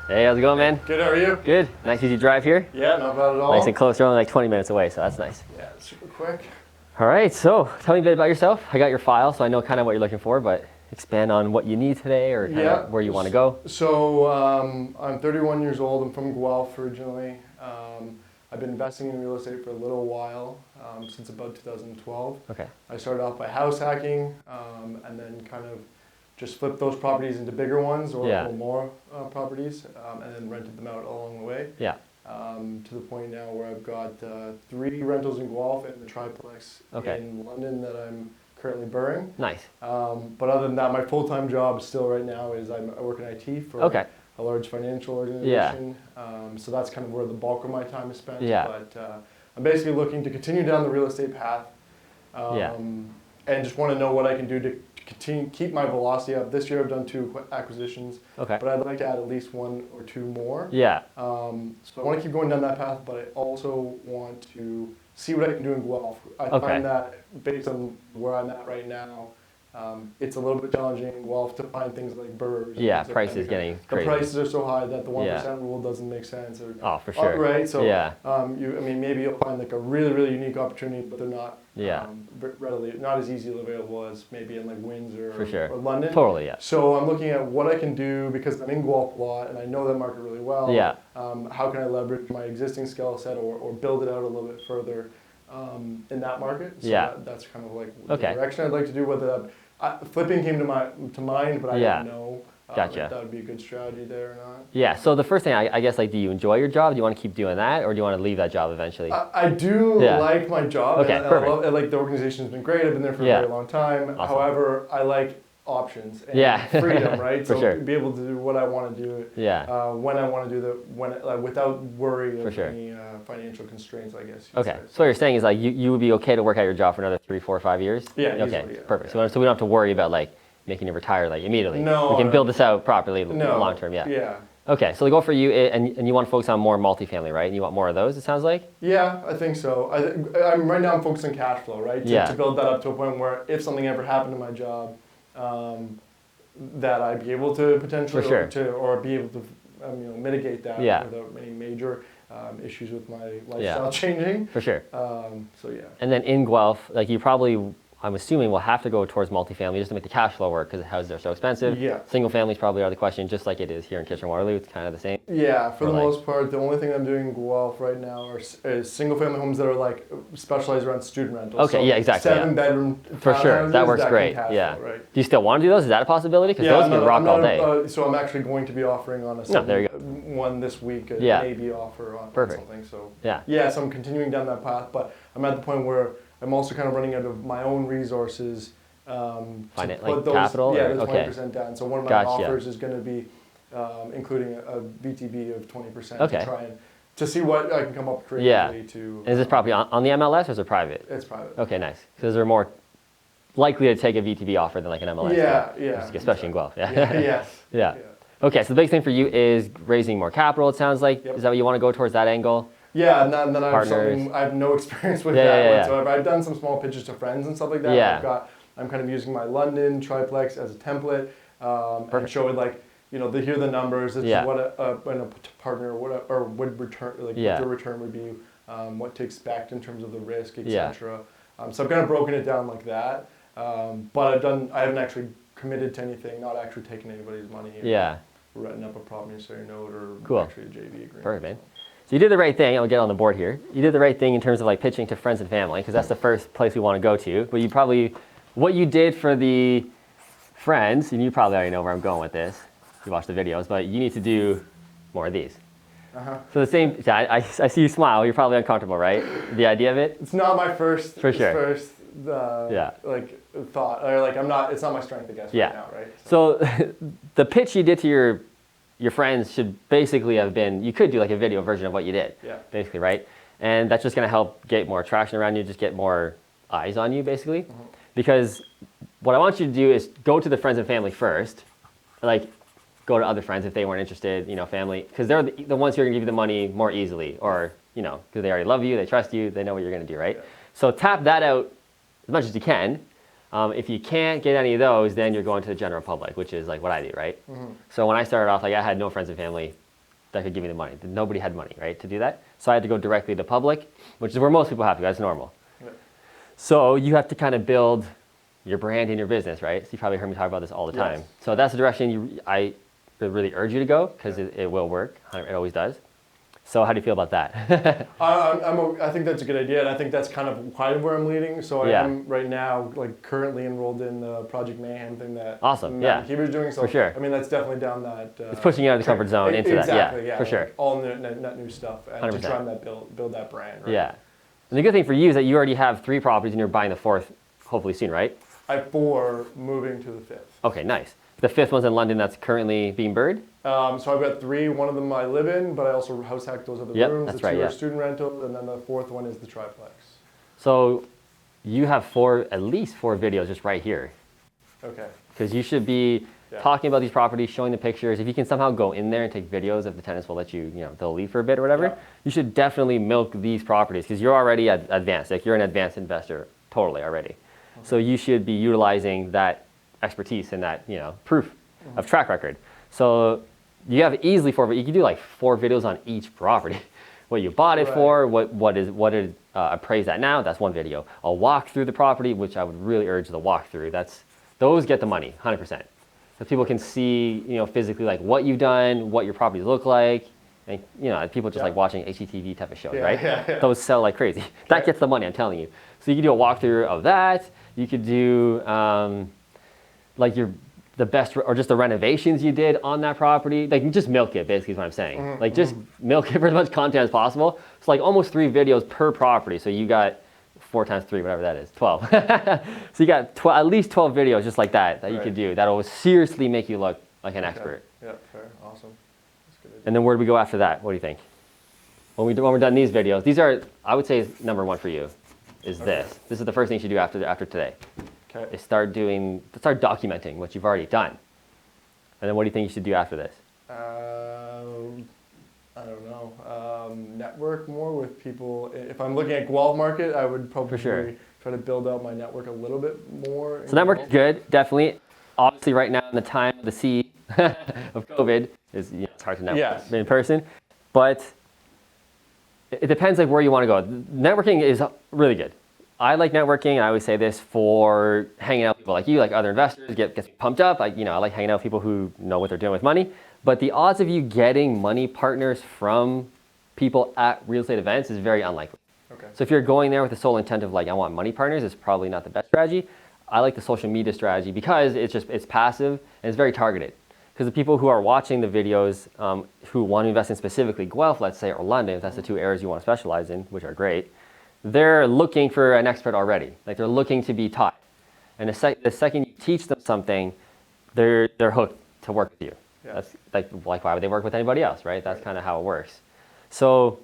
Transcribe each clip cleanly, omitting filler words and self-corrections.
Hey, how's it going, man? Good, how are you? Good. Nice easy drive here. Yeah, not bad at all. Nice and close. You're only like 20 minutes away, so that's nice. Yeah, super quick. All right, so tell me a bit about yourself. I got your file, so I know kind of what you're looking for, but expand on what you need today or kind of where you want to go. So I'm 31 years old. I'm from Guelph originally. I've been investing in real estate for a little while, since about 2012. Okay. I started off by house hacking, and then kind of just flipped those properties into bigger ones or more properties, and then rented them out along the way. Yeah. To the point now where I've got 3 rentals in Guelph and the triplex in London that I'm currently burring. Nice. But other than that, my full-time job still right now is I work in IT for a large financial organization. So that's kind of where the bulk of my time is spent. Yeah. But I'm basically looking to continue down the real estate path, and just want to know what I can do to continue keep my velocity up. This year I've done 2 acquisitions, but I'd like to add at least 1 or 2 more. Yeah. So I want to keep going down that path, but I also want to see what I can do in Guelph. I find that based on where I'm at right now, it's a little bit challenging in Guelph to find things like burrs. Yeah, prices getting crazy. The prices are so high that the 1% rule doesn't make sense. Or, for sure. Right, so maybe you'll find like a really, really unique opportunity, but they're not readily, not as easily available as maybe in like Windsor or London. Totally, yeah. So I'm looking at what I can do because I'm in Guelph a lot and I know that market really well. Yeah. How can I leverage my existing skill set or build it out a little bit further in that market? So that's kind of like the direction I'd like to do. Whether flipping came to mind, but I don't know. If that would be a good strategy there or not. Yeah, so the first thing, I guess, like, do you enjoy your job? Do you want to keep doing that, or do you want to leave that job eventually? I do like my job. Okay, perfect. I like the organization's been great. I've been there for a very long time. Awesome. However, I like options and freedom, right? So be able to do what I want to do when I want to do without worry of any financial constraints, I guess. Okay, so what you're saying is like you would be okay to work at your job for another 3, 4, 5 years? Yeah, okay, easily, perfect. So we don't have to worry about like making you retire like immediately. No. We can build this out properly long term, Yeah. Okay, so the goal for you, and you want to focus on more multifamily, right? And you want more of those, it sounds like? Yeah, I think so. Right now I'm focused on cash flow, right? To build that up to a point where if something ever happened to my job, that I'd be able to potentially or be able to mitigate that without any major issues with my lifestyle changing. For sure. So yeah. And then in Guelph, like you probably, I'm assuming, will have to go towards multifamily just to make the cash flow work because houses are so expensive. Yeah. Single families probably are the question, just like it is here in Kitchener-Waterloo. It's kind of the same. Yeah, for the most part, the only thing I'm doing in Guelph right now is single family homes that are like specialized around student rentals. Okay, so yeah, exactly. 7-bedroom. For sure, that works great. Yeah. Right. Do you still want to do those? Is that a possibility? Because those can rock all day. So I'm actually going to be offering on one this week, maybe offer on something. So so I'm continuing down that path, but I'm at the point where I'm also kind of running out of my own resources to put those capital? 20% down. So one of my offers is going to be including a VTB of 20% to try and to see what I can come up creatively to. And is this property on the MLS or is it private? It's private. Okay, nice. Because they're more likely to take a VTB offer than like an MLS. Especially in Guelph. Yeah. Okay, so the big thing for you is raising more capital, it sounds like. Is that what you want to go towards, that angle? Yeah, and then I have no experience with that whatsoever. I've done some small pitches to friends and stuff like that. I'm kind of using my London triplex as a template and show it like, here are the numbers. This is what a partner would return, like what the return would be, what to expect in terms of the risk, etc. So I've kind of broken it down like that. But I haven't actually committed to anything, not actually taking anybody's money. Writing up a promissory note or actually a JV agreement. Perfect, man. So you did the right thing. I'll get on the board here. You did the right thing in terms of like pitching to friends and family because that's the first place we want to go to. But what you did for the friends, and you probably already know where I'm going with this. You watch the videos, but you need to do more of these. So the same. I see you smile. You're probably uncomfortable, right? The idea of it. It's not my first. For sure. Thought or like I'm not. It's not my strength, I guess. Right now, right? So the pitch you did to your friends should basically have been, you could do like a video version of what you did, basically, right? And that's just going to help get more traction around you, just get more eyes on you, basically. Because what I want you to do is go to the friends and family first, like go to other friends if they weren't interested, family, because they're the ones who are going to give you the money more easily, or, because they already love you, they trust you, they know what you're going to do, right? So tap that out as much as you can. If you can't get any of those, then you're going to the general public, which is like what I do, right? So when I started off, like I had no friends and family that could give me the money. Nobody had money, right, to do that. So I had to go directly to public, which is where most people have to go. That's normal. Yeah. So you have to kind of build your brand in your business, right? So you probably heard me talk about this all the time. Yes. So that's the direction I really urge you to go, because it will work. It always does. So how do you feel about that? I think that's a good idea, and I think that's kind of where I'm leading. So I am right now, like, currently enrolled in the Project Mayhem thing that Matt Keeber's doing. So for sure. I mean, that's definitely down that. It's pushing you out of the comfort zone into exactly, that. Yeah, for sure. All new stuff, and 100%. Just trying to build that brand. Right? Yeah, and the good thing for you is that you already have 3 properties, and you're buying the 4th, hopefully soon, right? I have 4, moving to the 5th. Okay, nice. The 5th one's in London. That's currently being bird. So I've got 3. One of them I live in, but I also house hack those other rooms. That's the 2 right, are student rentals, and then the 4th one is the triplex. So you have at least 4 videos just right here. Okay. Because you should be talking about these properties, showing the pictures. If you can somehow go in there and take videos, if the tenants will let you, they'll leave for a bit or whatever, you should definitely milk these properties, because you're already advanced. Like, you're an advanced investor totally already. Okay. So you should be utilizing that expertise and that, proof of track record. So you have easily 4, but you can do like 4 videos on each property. What you bought it for, what is appraised at now, that's 1 video. A walk through the property, which I would really urge the walkthrough. Those get the money, 100%. So people can see, physically, like, what you've done, what your properties look like. And, people just like watching HGTV type of shows, right? Yeah. Those sell like crazy. That gets the money, I'm telling you. So you can do a walkthrough of that. You could do the best, or just the renovations you did on that property. Like, just milk it, basically is what I'm saying. Mm-hmm. Like, just milk it for as much content as possible. It's like almost 3 videos per property. So you got 4 times 3, whatever that is, 12. So you got at least 12 videos just like that you could do. That'll seriously make you look like an expert. Yeah, fair, awesome. That's good idea. And then where do we go after that? What do you think? When we're done these videos, these are, I would say, is number 1 for you, is this. This is the first thing you should do after today. Okay. Is start documenting what you've already done. And then what do you think you should do after this? I don't know. Network more with people. If I'm looking at Guelph market, I would probably try to build out my network a little bit more. So network is good, definitely. Obviously, right now in the time of the sea of COVID, it's hard to network in person. But it depends like where you want to go. Networking is really good. I like networking. I always say this for hanging out with people like you, like other investors, gets me pumped up. I like hanging out with people who know what they're doing with money. But the odds of you getting money partners from people at real estate events is very unlikely. Okay. So if you're going there with the sole intent of like, I want money partners, it's probably not the best strategy. I like the social media strategy because it's passive and it's very targeted. Because the people who are watching the videos who want to invest in specifically Guelph, let's say, or London, if that's the 2 areas you want to specialize in, which are great, they're looking for an expert already. Like, they're looking to be taught. And the second you teach them something, they're hooked to work with you. Yeah. That's like why would they work with anybody else, right? That's kind of how it works. So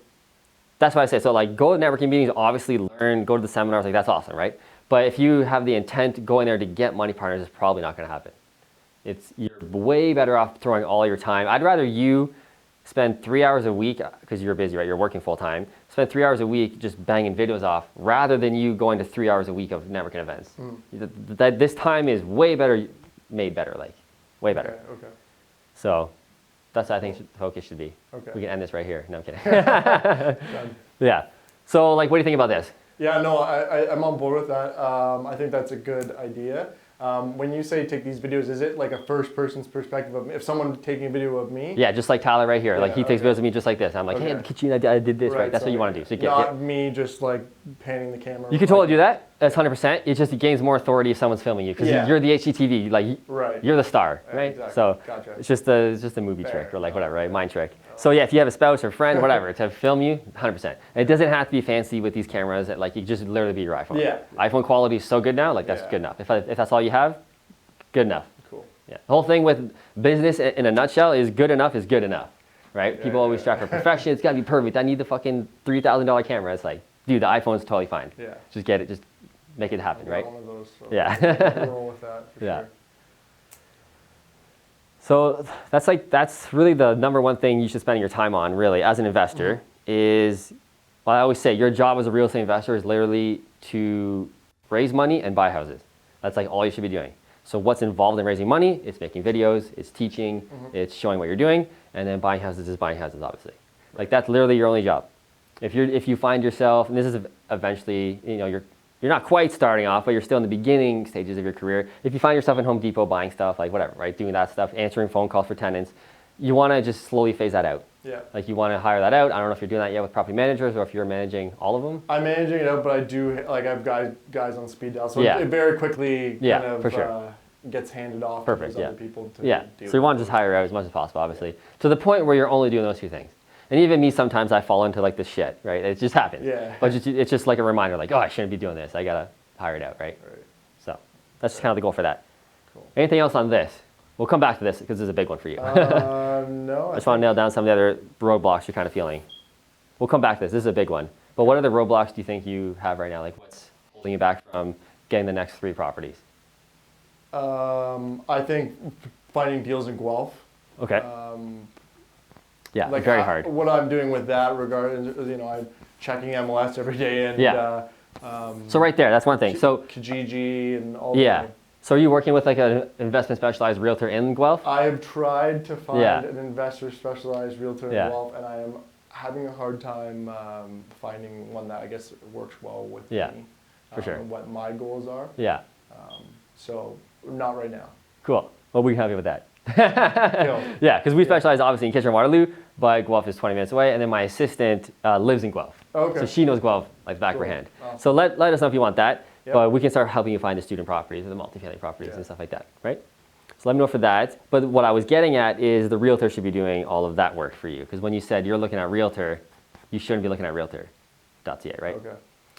that's why I say, so like, go to networking meetings, obviously learn, go to the seminars, like, that's awesome, right? But if you have the intent going there to get money partners, it's probably not going to happen. You're way better off throwing all your time. I'd rather you spend 3 hours a week, because you're busy, right? You're working full time. Spend 3 hours a week just banging videos off, rather than you going to 3 hours a week of networking events. This time is way better, made better, like, way better. Okay. So that's what I think the focus should be. Okay. We can end this right here. No, I'm kidding. Yeah. So, like, what do you think about this? Yeah, no, I'm on board with that. I think that's a good idea. When you say take these videos, is it like a first person's perspective of me? If someone taking a video of me? Yeah, just like Tyler right here. Like, he takes videos of me just like this. I'm like, hey, Katrina, I did this, right? That's what you want to do. So not me just like panning the camera. You can totally do that. That's 100%. It just gains more authority if someone's filming you, because you're the HGTV, like, you're the star, right? Exactly. So it's just a movie trick, or like whatever, right? Mind trick. So yeah, if you have a spouse or friend, whatever, to film you, 100%. And it doesn't have to be fancy with these cameras. Like, you just literally be your iPhone. Yeah. iPhone quality is so good now. Like, that's good enough. If that's all you have, good enough. Cool. Yeah. The whole thing with business in a nutshell is good enough, right? People always strive for perfection. It's got to be perfect. I need the fucking $3,000 camera. It's like, dude, the iPhone's totally fine. Yeah. Just get it. Just make it happen, right? One of those, so yeah. roll with that for sure. So that's really the number 1 thing you should spend your time on, really, as an investor, is, well, I always say, your job as a real estate investor is literally to raise money and buy houses. That's like all you should be doing. So what's involved in raising money? It's making videos, it's teaching, it's showing what you're doing, and then buying houses is buying houses, obviously. Like that's literally your only job. If you find yourself, and this is eventually, you're not quite starting off, but you're still in the beginning stages of your career. If you find yourself in Home Depot buying stuff, like whatever, right, doing that stuff, answering phone calls for tenants, you want to just slowly phase that out. Yeah. Like you want to hire that out. I don't know if you're doing that yet with property managers or if you're managing all of them. I'm managing it out, but I do I have guys on speed dial, so it very quickly kind of for sure. Gets handed off to those other people to do. So you want to just hire out as much as possible, obviously, to the point where you're only doing those two things. And even me, sometimes I fall into like this shit, right? It just happens. Yeah. But it's just like a reminder, like, oh, I shouldn't be doing this. I gotta hire it out, right? So that's just kind of the goal for that. Cool. Anything else on this? We'll come back to this because this is a big one for you. No. I just want to nail down some of the other roadblocks you're kind of feeling. We'll come back to this. This is a big one. But what other roadblocks do you think you have right now? Like what's holding you back from getting the next 3 properties? I think finding deals in Guelph. Okay. Yeah, like very hard. What I'm doing with that regard, I'm checking MLS every day and so right there, that's one thing. So Kijiji and all that. So are you working with like an investment specialized realtor in Guelph? I have tried to find an investor specialized realtor in Guelph, and I am having a hard time finding one that I guess works well with me. For sure. And what my goals are. Yeah. So not right now. Cool. Well, we can help you with that. Yeah, because we specialize obviously in Kitchener-Waterloo, but Guelph is 20 minutes away, and then my assistant lives in Guelph. Okay. So she knows Guelph like the back of her hand. Awesome. So let us know if you want that, but we can start helping you find the student properties or the multifamily properties and stuff like that, right? So let me know for that. But what I was getting at is the realtor should be doing all of that work for you, because when you said you're looking at realtor, you shouldn't be looking at realtor.ca, right? Okay.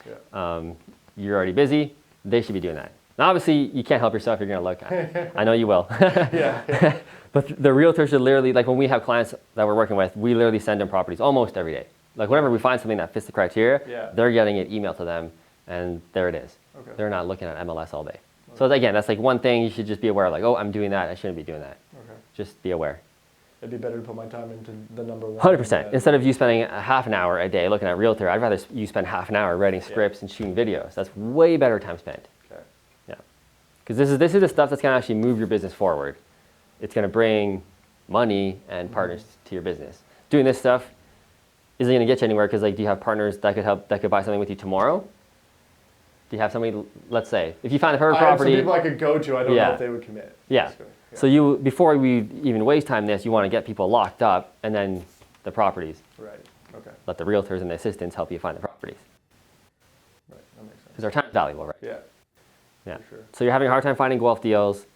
Yeah. You're already busy. They should be doing that. Now, obviously, you can't help yourself if you're going to look. I know you will. Yeah. But the realtor should literally, like when we have clients that we're working with, we literally send them properties almost every day. Like whenever we find something that fits the criteria, they're getting it emailed to them, and there it is. Okay. They're not looking at MLS all day. Okay. So again, that's like one thing you should just be aware of, like, oh, I'm doing that. I shouldn't be doing that. Okay. Just be aware. It'd be better to put my time into the number one. 100%. Instead of you spending a half an hour a day looking at realtor, I'd rather you spend half an hour writing scripts and shooting videos. That's way better time spent. Because this is the stuff that's going to actually move your business forward. It's going to bring money and partners to your business. Doing this stuff isn't going to get you anywhere because, like, do you have partners that could buy something with you tomorrow? Do you have somebody, let's say, if you find a perfect property? I have some people I could go to. I don't know if they would commit. Yeah. So before we even waste time this, you want to get people locked up, and then the properties. Right. Okay. Let the realtors and the assistants help you find the properties. Right. That makes sense. Because our time is valuable, right? Yeah. Yeah. For sure. So you're having a hard time finding Guelph deals.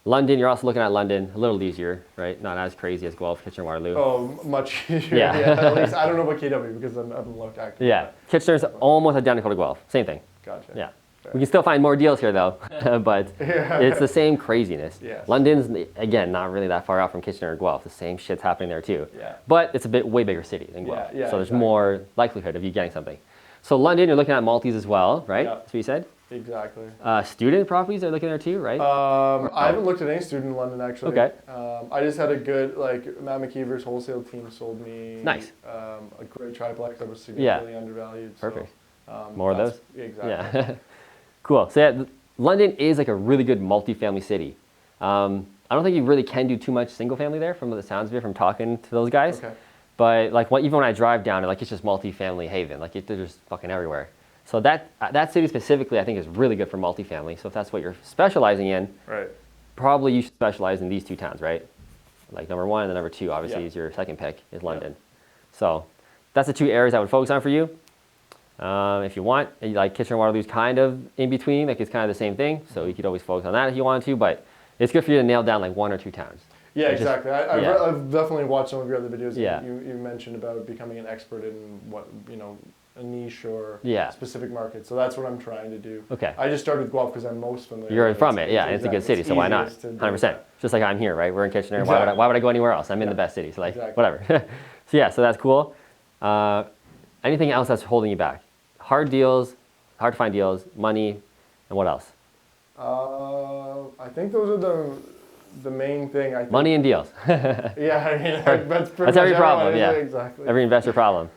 London, you're also looking at London, a little easier, right? Not as crazy as Guelph, Kitchener-Waterloo. Oh, much easier. Yeah. At least I don't know about KW because I haven't looked actively. Yeah. Kitchener's almost identical to Guelph. Same thing. Gotcha. Yeah. We can still find more deals here though, but it's the same craziness. Yes. London's, again, not really that far out from Kitchener or Guelph. The same shit's happening there too. Yeah. But it's a way bigger city than Guelph. Yeah, so there's more likelihood of you getting something. So London, you're looking at multis as well, right? Yeah. That's what you said? Exactly. Student properties are looking there too, right? I haven't looked at any student in London actually. Okay. I just had a good, Matt McKeever's wholesale team sold me a great triplex that was significantly undervalued. Perfect. So, more of those? Exactly. Yeah. Cool. So yeah, London is like a really good multifamily city. I don't think you really can do too much single family there from the sounds of it, from talking to those guys. Okay. But like even when I drive down, like it's just multifamily haven. Like they're just fucking everywhere. So that city specifically, I think, is really good for multifamily. So if that's what you're specializing in, right, probably you should specialize in these two towns, right? Like number one and then number two, obviously, is your second pick, is London. So that's the two areas I would focus on for you. If you want, like Kitchener-Waterloo's kind of in between, like it's kind of the same thing. So you could always focus on that if you wanted to, but it's good for you to nail down like 1 or 2 towns. Yeah, like exactly. I've definitely watched some of your other videos. Yeah. You mentioned about becoming an expert in what, a niche or specific market. So that's what I'm trying to do. Okay. I just started with Guelph because I'm most familiar. You're from it, yeah. It's a good city, so why not? 100%. Just like I'm here, right? We're in Kitchener. Exactly. Why would I go anywhere else? I'm in the best city, so like whatever. So that's cool. Anything else that's holding you back? Hard deals, hard to find deals, money, and what else? I think those are the main thing. I think. Money and deals. Yeah, I mean, that's every problem. Yeah, exactly. Every investor problem.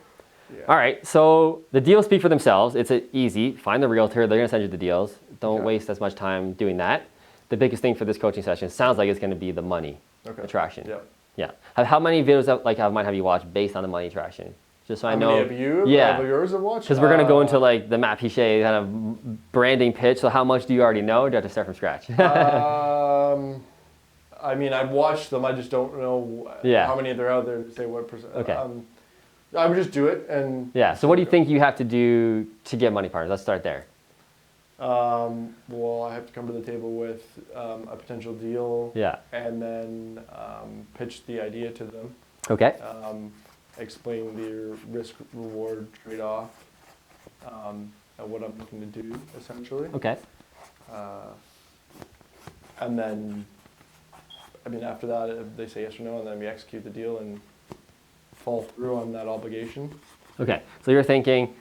Yeah. All right, so the deals speak for themselves. It's easy. Find the realtor. They're going to send you the deals. Don't waste as much time doing that. the biggest thing for this coaching session sounds like it's going to be the money attraction. Yeah. Yeah. How many videos of mine have you watched based on the money attraction? Just so I know. How many of you? Yeah. Of yours have watched? Because we're going to go into like the Matt Piche kind of branding pitch. So how much do you already know? Or do you have to start from scratch? I mean, I've watched them. I just don't know how many there are out there to say what percent. Okay. I would just do it and. Yeah. So what do you think you have to do to get money partners? Let's start there. Well, I have to come to the table with a potential deal. Yeah. And then pitch the idea to them. Okay. Explain the risk-reward trade-off and what I'm looking to do, essentially. Okay. And then, I mean, after that, if they say yes or no, and then we execute the deal and follow through on that obligation. Okay. So you're thinking,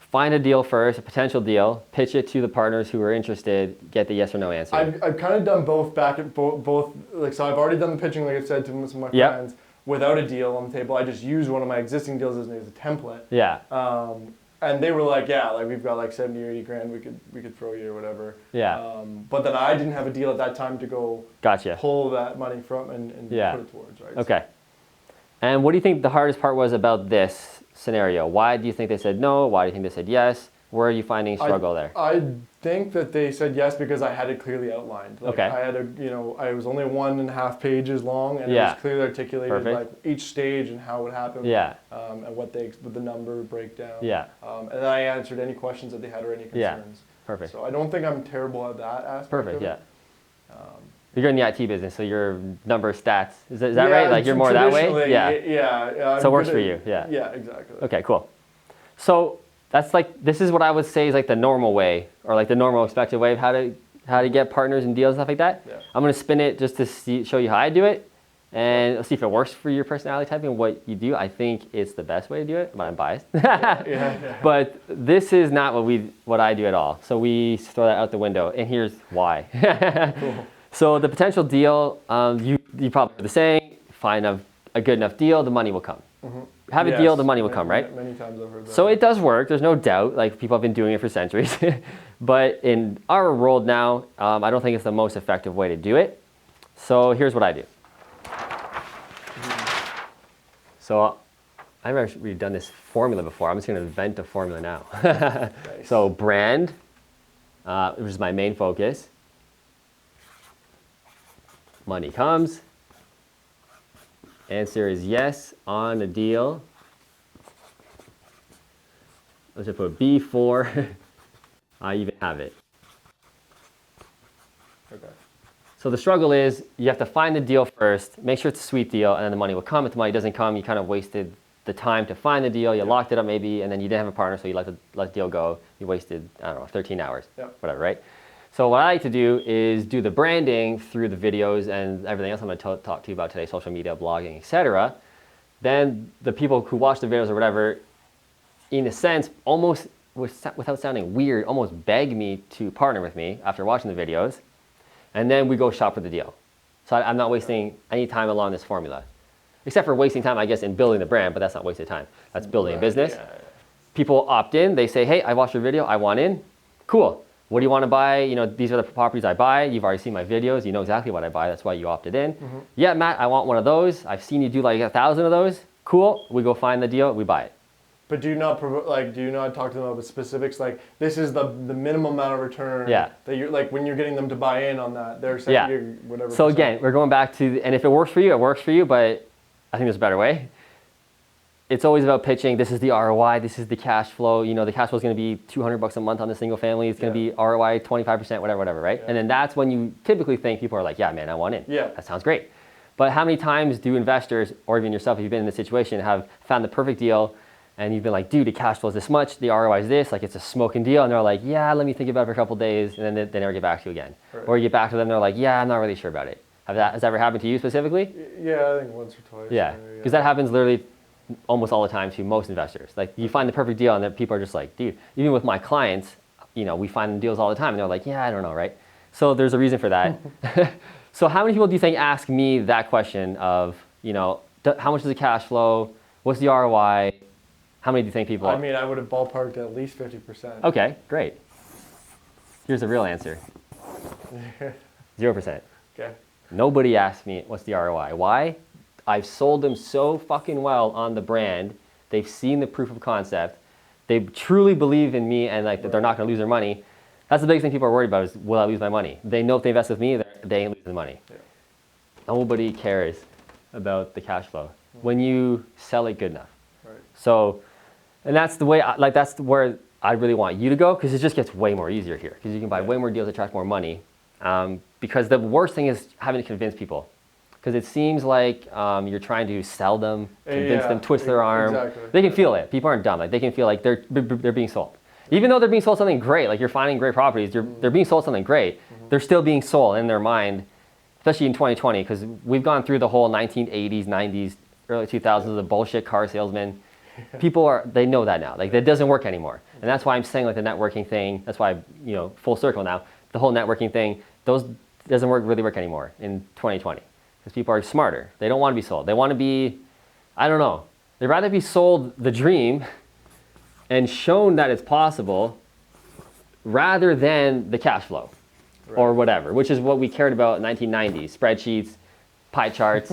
find a deal first, a potential deal, pitch it to the partners who are interested, get the yes or no answer. I've kind of done both both like, so I've already done the pitching, like I said, to some of my friends. Without a deal on the table, I just used one of my existing deals as a template. Yeah. And they were like, yeah, like we've got like 70 or 80 grand we could throw you or whatever. Yeah. But then I didn't have a deal at that time to go pull that money from and put it towards, right? Okay. And what do you think the hardest part was about this scenario? Why do you think they said no? Why do you think they said yes? Where are you finding struggle there? I think that they said yes because I had it clearly outlined. Like I had I was only 1.5 pages long and it was clearly articulated like each stage and how it happened. Yeah. And what the number breakdown. Yeah. And then I answered any questions that they had or any concerns. Yeah. Perfect. So I don't think I'm terrible at that aspect. Perfect. Of it. Yeah. You're in the IT business, so your number of stats. Is that right? Like you're more that way? Yeah. Yeah. So it works for you. Yeah. Yeah, exactly. Okay, cool. So that's like, this is what I would say is like the normal way, or like the normal expected way of how to get partners and deals and stuff like that. Yeah. I'm going to spin it just to show you how I do it, and let's see if it works for your personality type and what you do. I think it's the best way to do it, but I'm biased. But this is not what I do at all. So we throw that out the window, and here's why. Cool. So the potential deal, you probably heard the saying, find a good enough deal, the money will come. Mm-hmm. Have a deal, the money will come, right? Many times I've heard that. So it does work, there's no doubt, like people have been doing it for centuries. But in our world now, I don't think it's the most effective way to do it. So here's what I do. So I've actually done this formula before. I'm just gonna invent a formula now. Nice. So brand, which is my main focus. Money comes. Answer is yes on a deal. Let's just put B4. I even have it. Okay. So the struggle is you have to find the deal first, make sure it's a sweet deal, and then the money will come. If the money doesn't come, you kind of wasted the time to find the deal. You locked it up maybe, and then you didn't have a partner, so you let the deal go. You wasted, I don't know, 13 hours, whatever, right? So what I like to do is do the branding through the videos and everything else I'm going to talk to you about today, social media, blogging, etc. Then the people who watch the videos or whatever, in a sense, almost without sounding weird, almost beg me to partner with me after watching the videos. And then we go shop for the deal. So I'm not wasting any time along this formula. Except for wasting time, I guess, in building the brand, but that's not wasted time. That's building a business. Yeah. People opt in, they say, hey, I watched your video, I want in. Cool. What do you want to buy? You know, these are the properties I buy. You've already seen my videos. You know exactly what I buy. That's why you opted in. Mm-hmm. Yeah, Matt, I want one of those. I've seen you do like 1,000 of those. Cool. We go find the deal. We buy it. But do you not talk to them about specifics? Like this is the minimum amount of return. Yeah. That you're like when you're getting them to buy in on that. They're saying you're whatever. So again, we're going back to, and if it works for you, it works for you. But I think there's a better way. It's always about pitching. This is the ROI. This is the cash flow. You know, the cash flow is going to be $200 a month on the single family. It's going to be ROI 25%, whatever, right? Yeah. And then that's when you typically think people are like, yeah, man, I want in. Yeah. That sounds great. But how many times do investors, or even yourself, if you've been in this situation, have found the perfect deal and you've been like, dude, the cash flow is this much, the ROI is this, like it's a smoking deal. And they're like, yeah, let me think about it for a couple of days. And then they never get back to you again. Right. Or you get back to them, they're like, yeah, I'm not really sure about it. Has that ever happened to you specifically? Yeah, I think once or twice. Yeah, because that happens literally almost all the time to most investors. Like you find the perfect deal and then people are just like, dude, even with my clients, you know, we find deals all the time and they're like, yeah, I don't know, right? So there's a reason for that. So how many people do you think ask me that question of, you know, how much is the cash flow? What's the ROI? How many do you think people? I mean, I would have ballparked at least 50%. Okay, great. Here's the real answer. 0%. Okay. Nobody asked me, what's the ROI? Why? I've sold them so fucking well on the brand. They've seen the proof of concept. They truly believe in me and like that they're not going to lose their money. That's the biggest thing people are worried about is, will I lose my money? They know if they invest with me, they ain't losing money. Yeah. Nobody cares about the cash flow when you sell it good enough. Right. So, and that's the way, that's where I really want you to go, because it just gets way more easier here, because you can buy way more deals, attract more money. Because the worst thing is having to convince people, because it seems like you're trying to sell them, convince them, twist their arm. Exactly. They can feel it. People aren't dumb. Like they can feel like they're being sold. Even though they're being sold something great, like you're finding great properties, they're being sold something great. They're still being sold in their mind, especially in 2020, because we've gone through the whole 1980s, 90s, early 2000s of the bullshit car salesman. People they know that now. Like that doesn't work anymore. And that's why I'm saying like the networking thing, that's why, full circle now, the whole networking thing, those doesn't really work anymore in 2020. Because people are smarter. They don't want to be sold. They want to be, I don't know. They'd rather be sold the dream and shown that it's possible rather than the cash flow or whatever, which is what we cared about in 1990s. Spreadsheets, pie charts,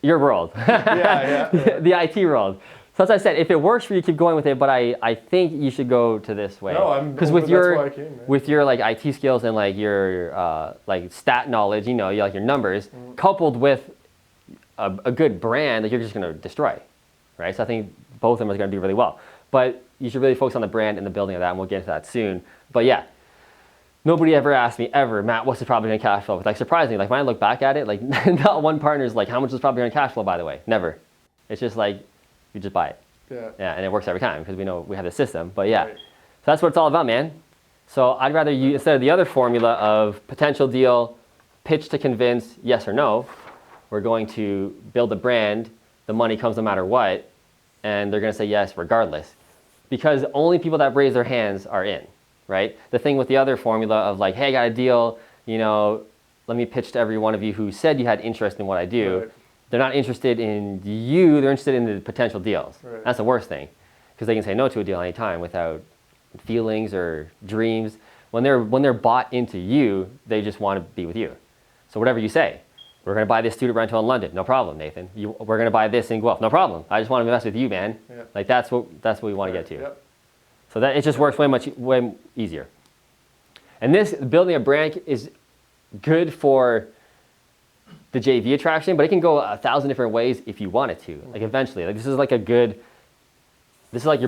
your world, the IT world. So as I said, if it works for you, keep going with it. But I think you should go to this way. No, because with your with your like IT skills and like your like stat knowledge, you like your numbers, coupled with a good brand that you're just going to destroy, right? So I think both of them are going to do really well. But you should really focus on the brand and the building of that, and we'll get into that soon. But yeah, nobody ever asked me ever, Matt, what's the property going to cash flow? Like surprisingly, like when I look back at it, like not one partner's like, how much is property going to cash flow? By the way, never. It's just like you just buy it. Yeah, and it works every time because we know we have the system. But yeah, so that's what it's all about, man. So I'd rather you, instead of the other formula of potential deal, pitch to convince, yes or no, we're going to build a brand. The money comes no matter what, and they're going to say yes regardless. Because only people that raise their hands are in, right? The thing with the other formula of like, hey, I got a deal, let me pitch to every one of you who said you had interest in what I do. Right. They're not interested in you, they're interested in the potential deals. Right. That's the worst thing, because they can say no to a deal anytime without feelings or dreams. When they're bought into you, they just want to be with you. So whatever you say, we're going to buy this student rental in London, no problem, Nathan. We're going to buy this in Guelph, no problem. I just want to invest with you, man. Yeah. Like that's what we want to get to. Yep. So that it just works way easier. And this building a brand is good for the JV attraction, but it can go 1,000 different ways if you want it to. Like eventually, like this is like you're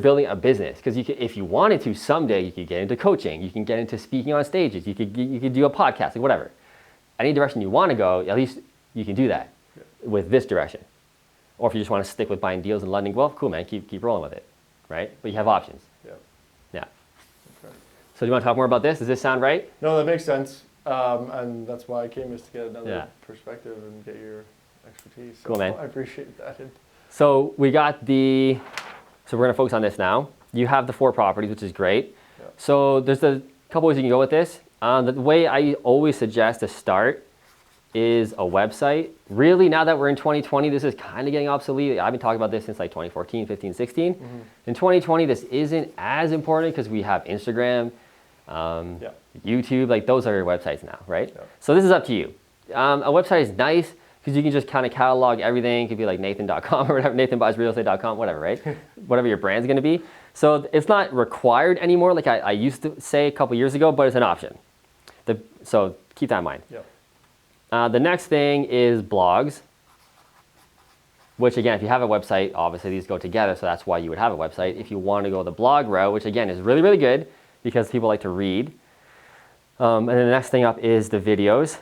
building a business, because if you wanted to someday, you could get into coaching, you can get into speaking on stages, you could do a podcast, like whatever. Any direction you want to go, at least you can do that with this direction. Or if you just want to stick with buying deals in London, Guelph, cool, man, keep rolling with it, right? But you have options. Yeah. Okay. So do you want to talk more about this? Does this sound right? No, that makes sense. And that's why I came, is to get another perspective and get your expertise. So cool, man. I appreciate that. So we got so we're going to focus on this now. You have the 4 properties, which is great. Yeah. So there's a couple ways you can go with this. The way I always suggest to start is a website. Really, now that we're in 2020, this is kind of getting obsolete. I've been talking about this since like 2014, 15, 16. Mm-hmm. In 2020, this isn't as important because we have Instagram, YouTube, like those are your websites now, right? Yeah. So this is up to you. A website is nice because you can just kind of catalog everything. It could be like nathan.com or whatever, nathanbuysrealestate.com, whatever, right? Whatever your brand's going to be. So it's not required anymore like I used to say a couple years ago, but it's an option. So keep that in mind. Yep. The next thing is blogs, which again, if you have a website, obviously these go together, so that's why you would have a website. If you want to go the blog route, which again is really, really good because people like to read. And then the next thing up is the videos,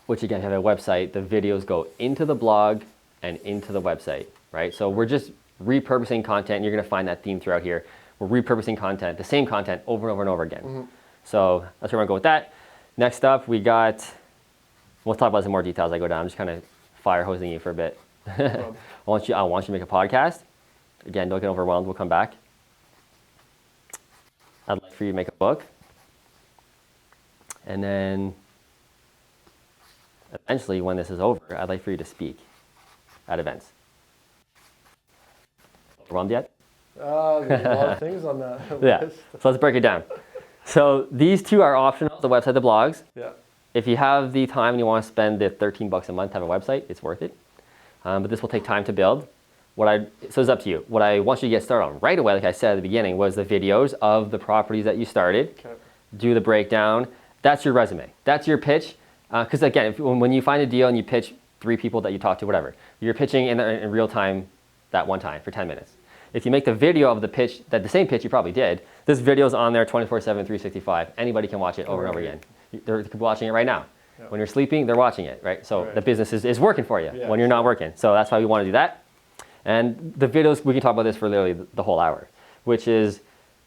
which again, if you have a website, the videos go into the blog and into the website, right? So we're just repurposing content. You're going to find that theme throughout here. We're repurposing content, the same content over and over and over again. Mm-hmm. So that's where we're going to go with that. Next up, we'll talk about some more details as I go down. I'm just kind of fire hosing you for a bit. I want you to make a podcast. Again, don't get overwhelmed. We'll come back. I'd like for you to make a book. And then eventually, when this is over, I'd like for you to speak at events. Overwhelmed yet? There's a lot of things on that list. So let's break it down. So these two are optional, the website, the blogs. Yeah. If you have the time and you want to spend the $13 a month to have a website, it's worth it. But this will take time to build. So it's up to you. What I want you to get started on right away, like I said at the beginning, was the videos of the properties that you started. Okay. Do the breakdown. That's your resume. That's your pitch. Because again, when you find a deal and you pitch 3 people that you talk to, whatever, you're pitching in real time that one time for 10 minutes. If you make the video of the pitch, the same pitch you probably did, this video's on there 24/7, 365. Anybody can watch it over and over again. They're watching it right now. Yeah. When you're sleeping, they're watching it, right? So the business is working for you when you're not working. So that's why we want to do that. And the videos, we can talk about this for literally the whole hour, which is,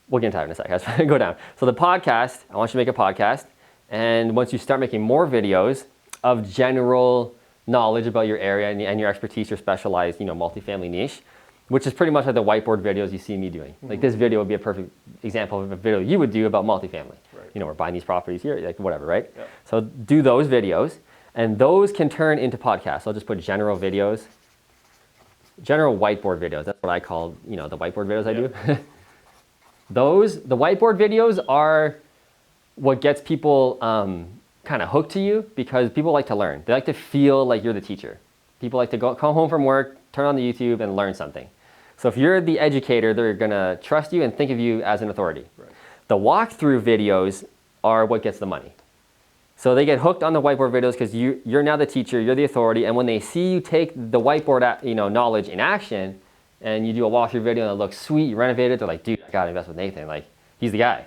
we'll get into that in a second. Let's go down. So the podcast, I want you to make a podcast. And once you start making more videos of general knowledge about your area and your expertise, your specialized, multifamily niche, which is pretty much like the whiteboard videos you see me doing. Mm-hmm. Like this video would be a perfect example of a video you would do about multifamily. Right. We're buying these properties here, like whatever, right? Yeah. So do those videos, and those can turn into podcasts. I'll just put general videos, general whiteboard videos. That's what I call, the whiteboard videos I do. The whiteboard videos are what gets people kind of hooked to you, because people like to learn. They like to feel like you're the teacher. People like to come home from work, turn on the YouTube, and learn something. So if you're the educator, they're gonna trust you and think of you as an authority. Right. The walkthrough videos are what gets the money. So they get hooked on the whiteboard videos because you're now the teacher, you're the authority, and when they see you take the whiteboard knowledge in action, and you do a walkthrough video and it looks sweet, you renovate it, they're like, dude, I gotta invest with Nathan. Like, he's the guy.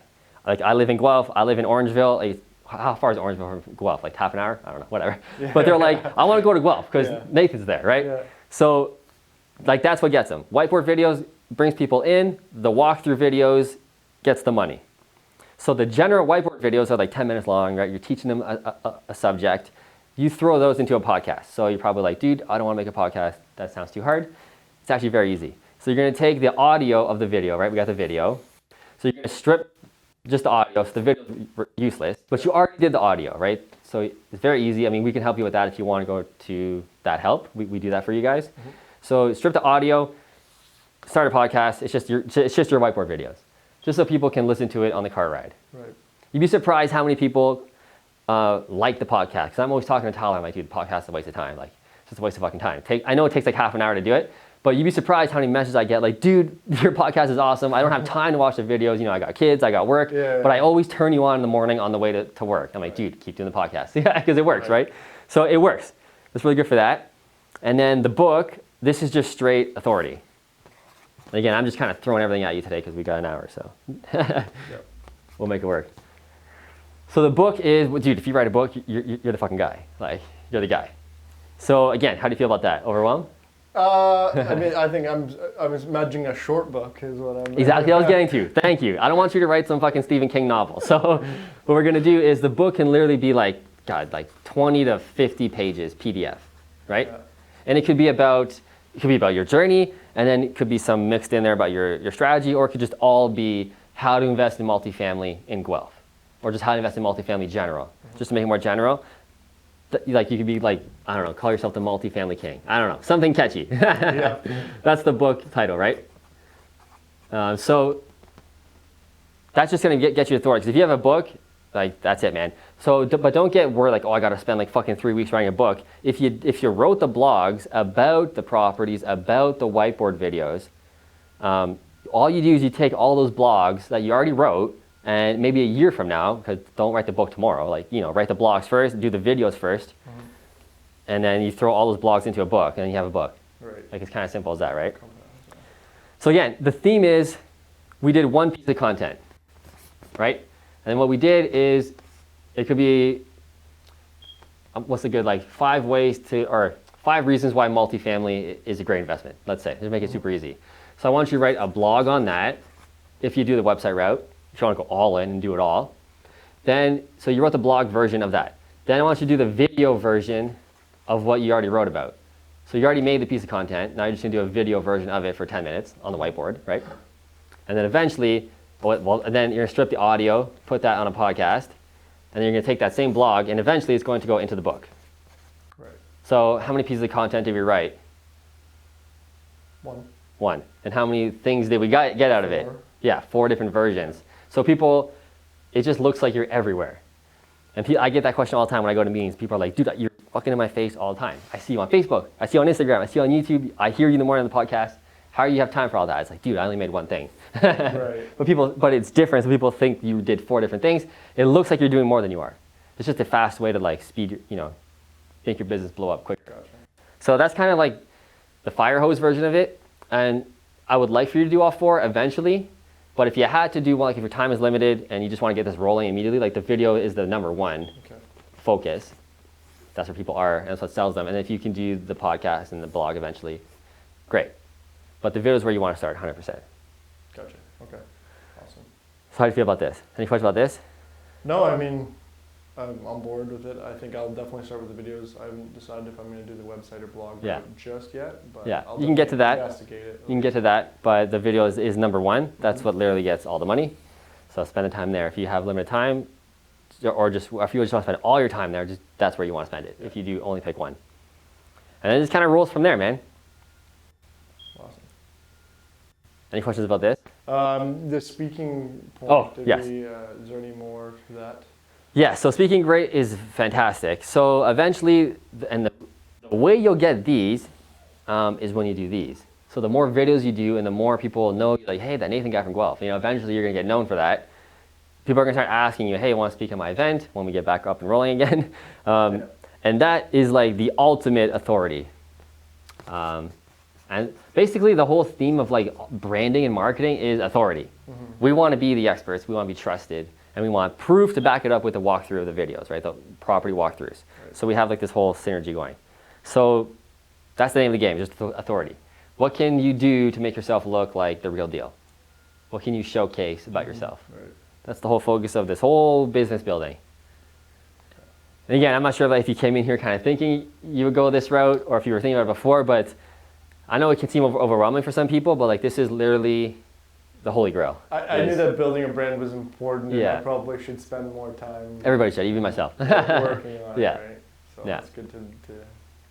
Like, I live in Guelph, I live in Orangeville. Like, how far is Orangeville from Guelph? Like half an hour? I don't know, whatever. Yeah. But they're like, I want to go to Guelph because Nathan's there, right? Yeah. So, like, that's what gets them. Whiteboard videos brings people in. The walkthrough videos gets the money. So the general whiteboard videos are like 10 minutes long, right? You're teaching them a subject. You throw those into a podcast. So you're probably like, dude, I don't want to make a podcast. That sounds too hard. It's actually very easy. So you're going to take the audio of the video, right? We got the video. So you're going to strip just the audio, so the video is useless, but you already did the audio, right? So it's very easy. I mean, we can help you with that if you want to go to that help. We do that for you guys. Mm-hmm. So strip the audio, start a podcast. It's just your whiteboard videos, just so people can listen to it on the car ride. Right. You'd be surprised how many people like the podcast. Because I'm always talking to Tyler, I'm like, dude, the podcast is a waste of time. Like, it's just a waste of fucking time. I know it takes like half an hour to do it, but you'd be surprised how many messages I get, like, dude, your podcast is awesome. I don't have time to watch the videos. I got kids, I got work, but I always turn you on in the morning on the way to work. I'm like, dude, keep doing the podcast. Yeah, because it works, right? So it works. It's really good for that. And then the book, this is just straight authority. And again, I'm just kind of throwing everything at you today because we got an hour, so we'll make it work. So the book is, dude, if you write a book, you're the fucking guy. Like, you're the guy. So again, how do you feel about that? Overwhelmed? I mean, I think I'm imagining a short book is what I'm. Exactly, I was getting to. Thank you. I don't want you to write some fucking Stephen King novel. So what we're gonna do is the book can literally be like 20 to 50 pages PDF, right? Yeah. And it could be about your journey, and then it could be some mixed in there about your strategy, or it could just all be how to invest in multifamily in Guelph, or just how to invest in multifamily general, just to make it more general. Like, you could be like, I don't know, call yourself the multifamily king. I don't know, something catchy. Yeah. That's the book title, right? So that's just gonna get you authority. Because if you have a book, like, that's it, man. So, but don't get worried like, oh, I gotta spend like fucking 3 weeks writing a book. If you wrote the blogs about the properties, about the whiteboard videos, all you do is you take all those blogs that you already wrote, and maybe a year from now, because don't write the book tomorrow, like, write the blogs first, do the videos first, and then you throw all those blogs into a book, and then you have a book. Right. Like, it's kind of simple as that, right? So again, the theme is, we did one piece of content, right? And then what we did is, it could be, what's the good, like 5 reasons why multifamily is a great investment, let's say, just make it super easy. So I want you to write a blog on that, if you do the website route. If you want to go all in and do it all, then, so you wrote the blog version of that. Then I want you to do the video version of what you already wrote about. So you already made the piece of content. Now you're just going to do a video version of it for 10 minutes on the whiteboard, right? And then eventually, and then you're going to strip the audio, put that on a podcast, and then you're going to take that same blog, and eventually it's going to go into the book. Right. So how many pieces of content did we write? One. And how many things did we get out of it? 4. Yeah, 4 different versions. So people, it just looks like you're everywhere. And I get that question all the time when I go to meetings. People are like, dude, you're fucking in my face all the time. I see you on Facebook. I see you on Instagram. I see you on YouTube. I hear you in the morning on the podcast. How do you have time for all that? It's like, dude, I only made one thing. Right. But it's different. So people think you did 4 different things. It looks like you're doing more than you are. It's just a fast way to like speed, make your business blow up quicker. Gotcha. So that's kind of like the fire hose version of it. And I would like for you to do all 4 eventually. But if you had to do one, like if your time is limited and you just want to get this rolling immediately, like the video is the number 1 focus. That's where people are, and that's what sells them. And if you can do the podcast and the blog eventually, great. But the video is where you want to start 100%. Gotcha. Okay. Awesome. So how do you feel about this? Any questions about this? No, I mean, I'm on board with it. I think I'll definitely start with the videos. I haven't decided if I'm going to do the website or blog just yet. But I'll you can get to that. Investigate it. You can get to that, but the video is number 1. That's what literally gets all the money. So spend the time there. If you have limited time, or just if you just want to spend all your time there, that's where you want to spend it. If you do only pick one, and then it just kind of rolls from there, man. Awesome. Any questions about this? The speaking point. Yes. Is there any more to that? Yeah. So speaking great is fantastic. So eventually, and the way you'll get these is when you do these. So the more videos you do, and the more people know, like, hey, that Nathan guy from Guelph. Eventually you're gonna get known for that. People are going to start asking you, hey, I want to speak at my event when we get back up and rolling again. And that is like the ultimate authority. And basically the whole theme of like branding and marketing is authority. Mm-hmm. We want to be the experts, we want to be trusted, and we want proof to back it up with the walkthrough of the videos, right? The property walkthroughs. Right. So we have like this whole synergy going. So that's the name of the game, just authority. What can you do to make yourself look like the real deal? What can you showcase about yourself? Right. That's the whole focus of this whole business building. And again, I'm not sure if you came in here kind of thinking you would go this route or if you were thinking about it before, but I know it can seem overwhelming for some people, but like this is literally the holy grail. I knew that building a brand was important, and I probably should spend more time. Everybody should, even myself. Working on it, right? So it's good to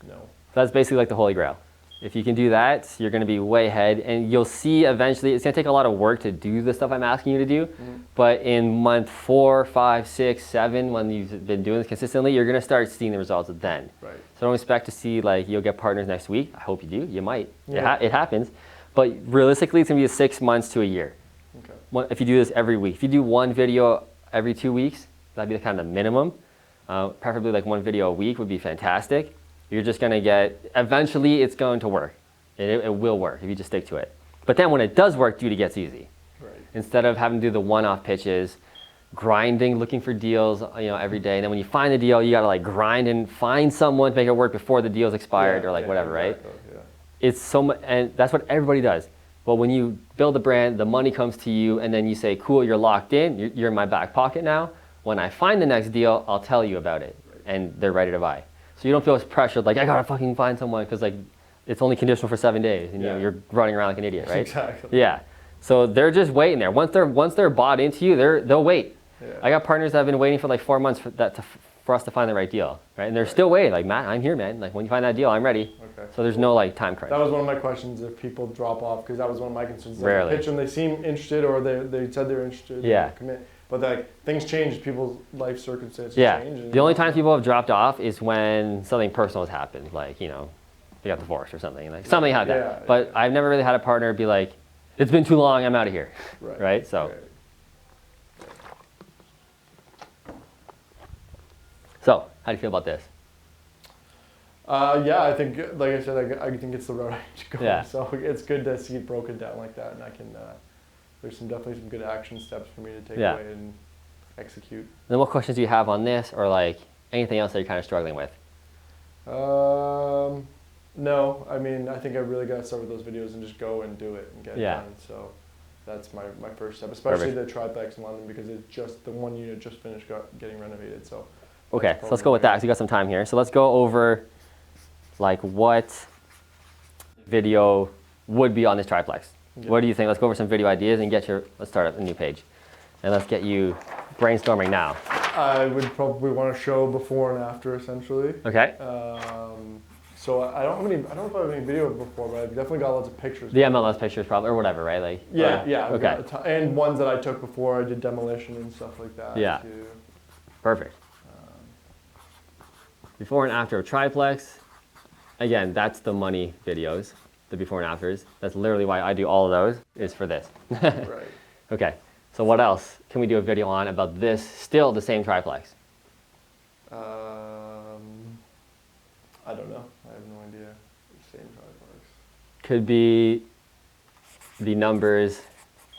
know. So that's basically like the holy grail. If you can do that, you're going to be way ahead, and you'll see eventually it's going to take a lot of work to do the stuff I'm asking you to do. Mm-hmm. But in month 4, 5, 6, 7, when you've been doing this consistently, you're going to start seeing the results then. Right. So don't expect to see like you'll get partners next week. I hope you do. You might. Yeah. It happens. But realistically, it's going to be 6 months to a year. Okay. If you do this every week. If you do one video every 2 weeks, that'd be kind of the minimum. Preferably like one video a week would be fantastic. You're just going to get, eventually it's going to work. It will work if you just stick to it. But then when it does work, dude, it gets easy. Right. Instead of having to do the one-off pitches, grinding, looking for deals, every day. And then when you find the deal, you got to like grind and find someone to make it work before the deal's expired or like whatever, exactly, right? Yeah. It's so much, and that's what everybody does. But when you build a brand, the money comes to you, and then you say, cool, you're locked in, you're in my back pocket now. When I find the next deal, I'll tell you about it, and they're ready to buy. So you don't feel as pressured, like I gotta fucking find someone because like it's only conditional for 7 days, and you're running around like an idiot, right? Exactly. Yeah. So they're just waiting there. Once they're bought into you, they'll wait. Yeah. I got partners that have been waiting for like 4 months for us to find the right deal, right? And they're still waiting. Like, Matt, I'm here, man. Like when you find that deal, I'm ready. Okay. So there's no like time crunch. That was one of my questions if people drop off, because that was one of my concerns. Like, Rarely. I pitch them, they seem interested, or they said they're interested. Yeah. Commit. But like things change, people's life circumstances change. The only time people have dropped off is when something personal has happened, like they got divorced or something, like something like that. Yeah, but I've never really had a partner be like, "It's been too long, I'm out of here." Right? So. Right. So, how do you feel about this? I think, like I said, I think it's the road I should go. Yeah. So it's good to see it broken down like that, and I can. There's definitely some good action steps for me to take away and execute. Then what questions do you have on this, or like anything else that you're kind of struggling with? No, I mean, I think I really got to start with those videos and just go and do it and get it done. So that's my first step, especially the triplex in London, because it's just the one unit just finished getting renovated. So okay, so let's go with that, because you got some time here. So let's go over like what video would be on this triplex. Yeah. What do you think? Let's go over some video ideas and let's start a new page. And let's get you brainstorming now. I would probably want to show before and after, essentially. Okay. So I don't know if I have any video before, but I've definitely got lots of pictures. The MLS pictures probably, or whatever, right? Like yeah. Okay. And ones that I took before I did demolition and stuff like that. Yeah. Too. Perfect. Before and after a triplex. Again, that's the money videos, the before and afters. That's literally why I do all of those, is for this. Right. Okay. So what else can we do a video on about this, still the same triplex? I don't know. I have no idea. Same triplex. Could be the numbers.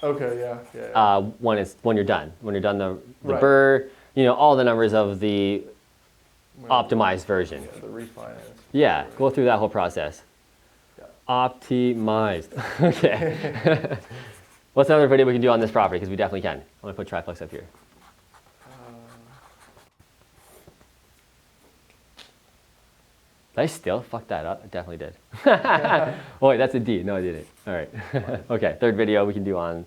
Okay, yeah. When you're done. When you're done the right. burr, all the numbers of the optimized version. Yeah, the refinance. Yeah, go through that whole process. Yeah. Optimized. Okay. What's another video we can do on this property? Because we definitely can. I'm going to put triplex up here. Did I still fuck that up? I definitely did. Oh wait, that's a D. No, I didn't. All right. Okay, third video we can do on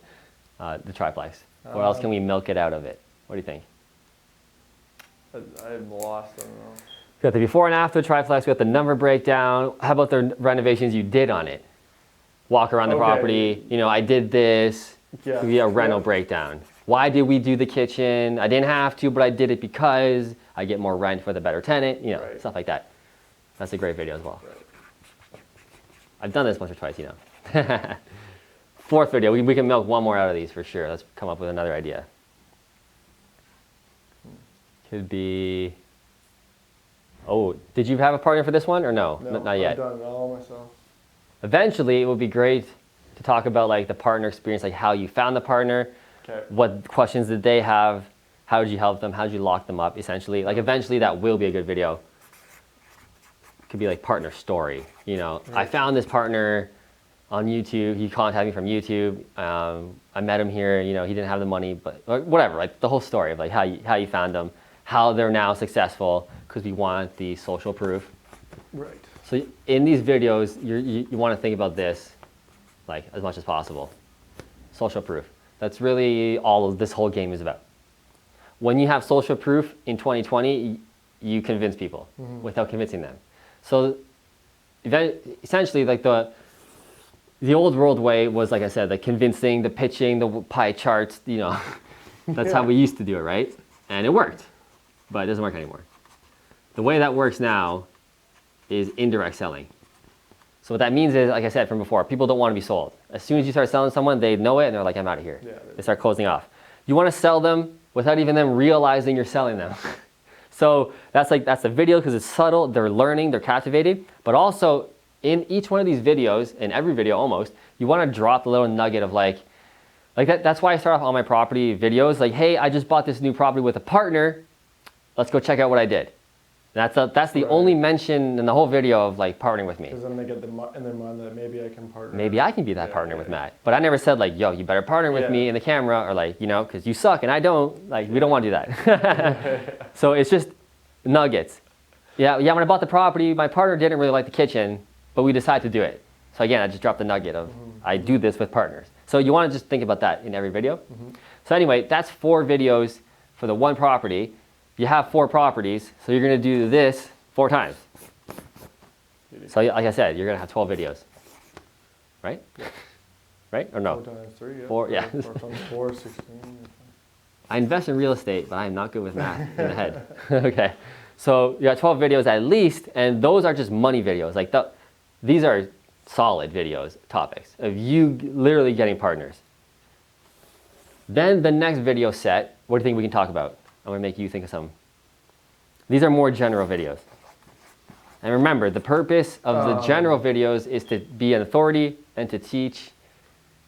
the triplex. What else can we milk it out of it? What do you think? I'm lost. I don't know. We got the before and after triplex. We got the number breakdown. How about the renovations you did on it? Walk around the property. I did this. Yeah. Give you a rental breakdown. Why did we do the kitchen? I didn't have to, but I did it because I get more rent for the better tenant. Right. Stuff like that. That's a great video as well. Right. I've done this once or twice, Fourth video, we can milk one more out of these for sure. Let's come up with another idea. Could be, did you have a partner for this one or no? No, Not yet. I've done it all myself. Eventually, it would be great to talk about like the partner experience, like how you found the partner, what questions did they have, how did you help them, how did you lock them up, essentially. Like eventually that will be a good video. Could be like partner story, Right. I found this partner on YouTube. He contacted me from YouTube. I met him here. He didn't have the money, but whatever. Like the whole story of like how you found them, how they're now successful, because we want the social proof. Right. So in these videos, you want to think about this, like as much as possible. Social proof. That's really all this whole game is about. When you have social proof in 2020, you convince people without convincing them. So essentially, like the old world way was, like I said, the convincing, the pitching, the pie charts, that's how we used to do it, right? And it worked, but it doesn't work anymore. The way that works now is indirect selling. So what that means is, like I said from before, people don't want to be sold. As soon as you start selling someone, they know it and they're like, I'm out of here. Yeah, they start closing off. You want to sell them without even them realizing you're selling them. So that's the video because it's subtle, they're learning, they're captivated, but also in each one of these videos, in every video almost, you want to drop a little nugget of like that. That's why I start off all my property videos like, hey, I just bought this new property with a partner. Let's go check out what I did. That's the only mention in the whole video of like partnering with me. Because then they get in their mind that maybe I can partner. Maybe I can be that partner with Matt. But I never said like, yo, you better partner with me in the camera, or like, because you suck and I don't. Like, we don't want to do that. So it's just nuggets. Yeah, when I bought the property, my partner didn't really like the kitchen, but we decided to do it. So again, I just dropped the nugget of I do this with partners. So you want to just think about that in every video. So anyway, that's 4 videos for the one property. You have 4 properties, so you're going to do this 4 times. So like I said, you're going to have 12 videos. Right? Yeah. Right? Or no? 4 times 3, yeah. 4, yeah. 4 times 4, 16. I invest in real estate, but I'm not good with math in the head. Okay. So you got 12 videos at least, and those are just money videos. Like these are solid videos, topics of you literally getting partners. Then the next video set, what do you think we can talk about? I'm gonna make you think of some. These are more general videos. And remember, the purpose of the general videos is to be an authority and to teach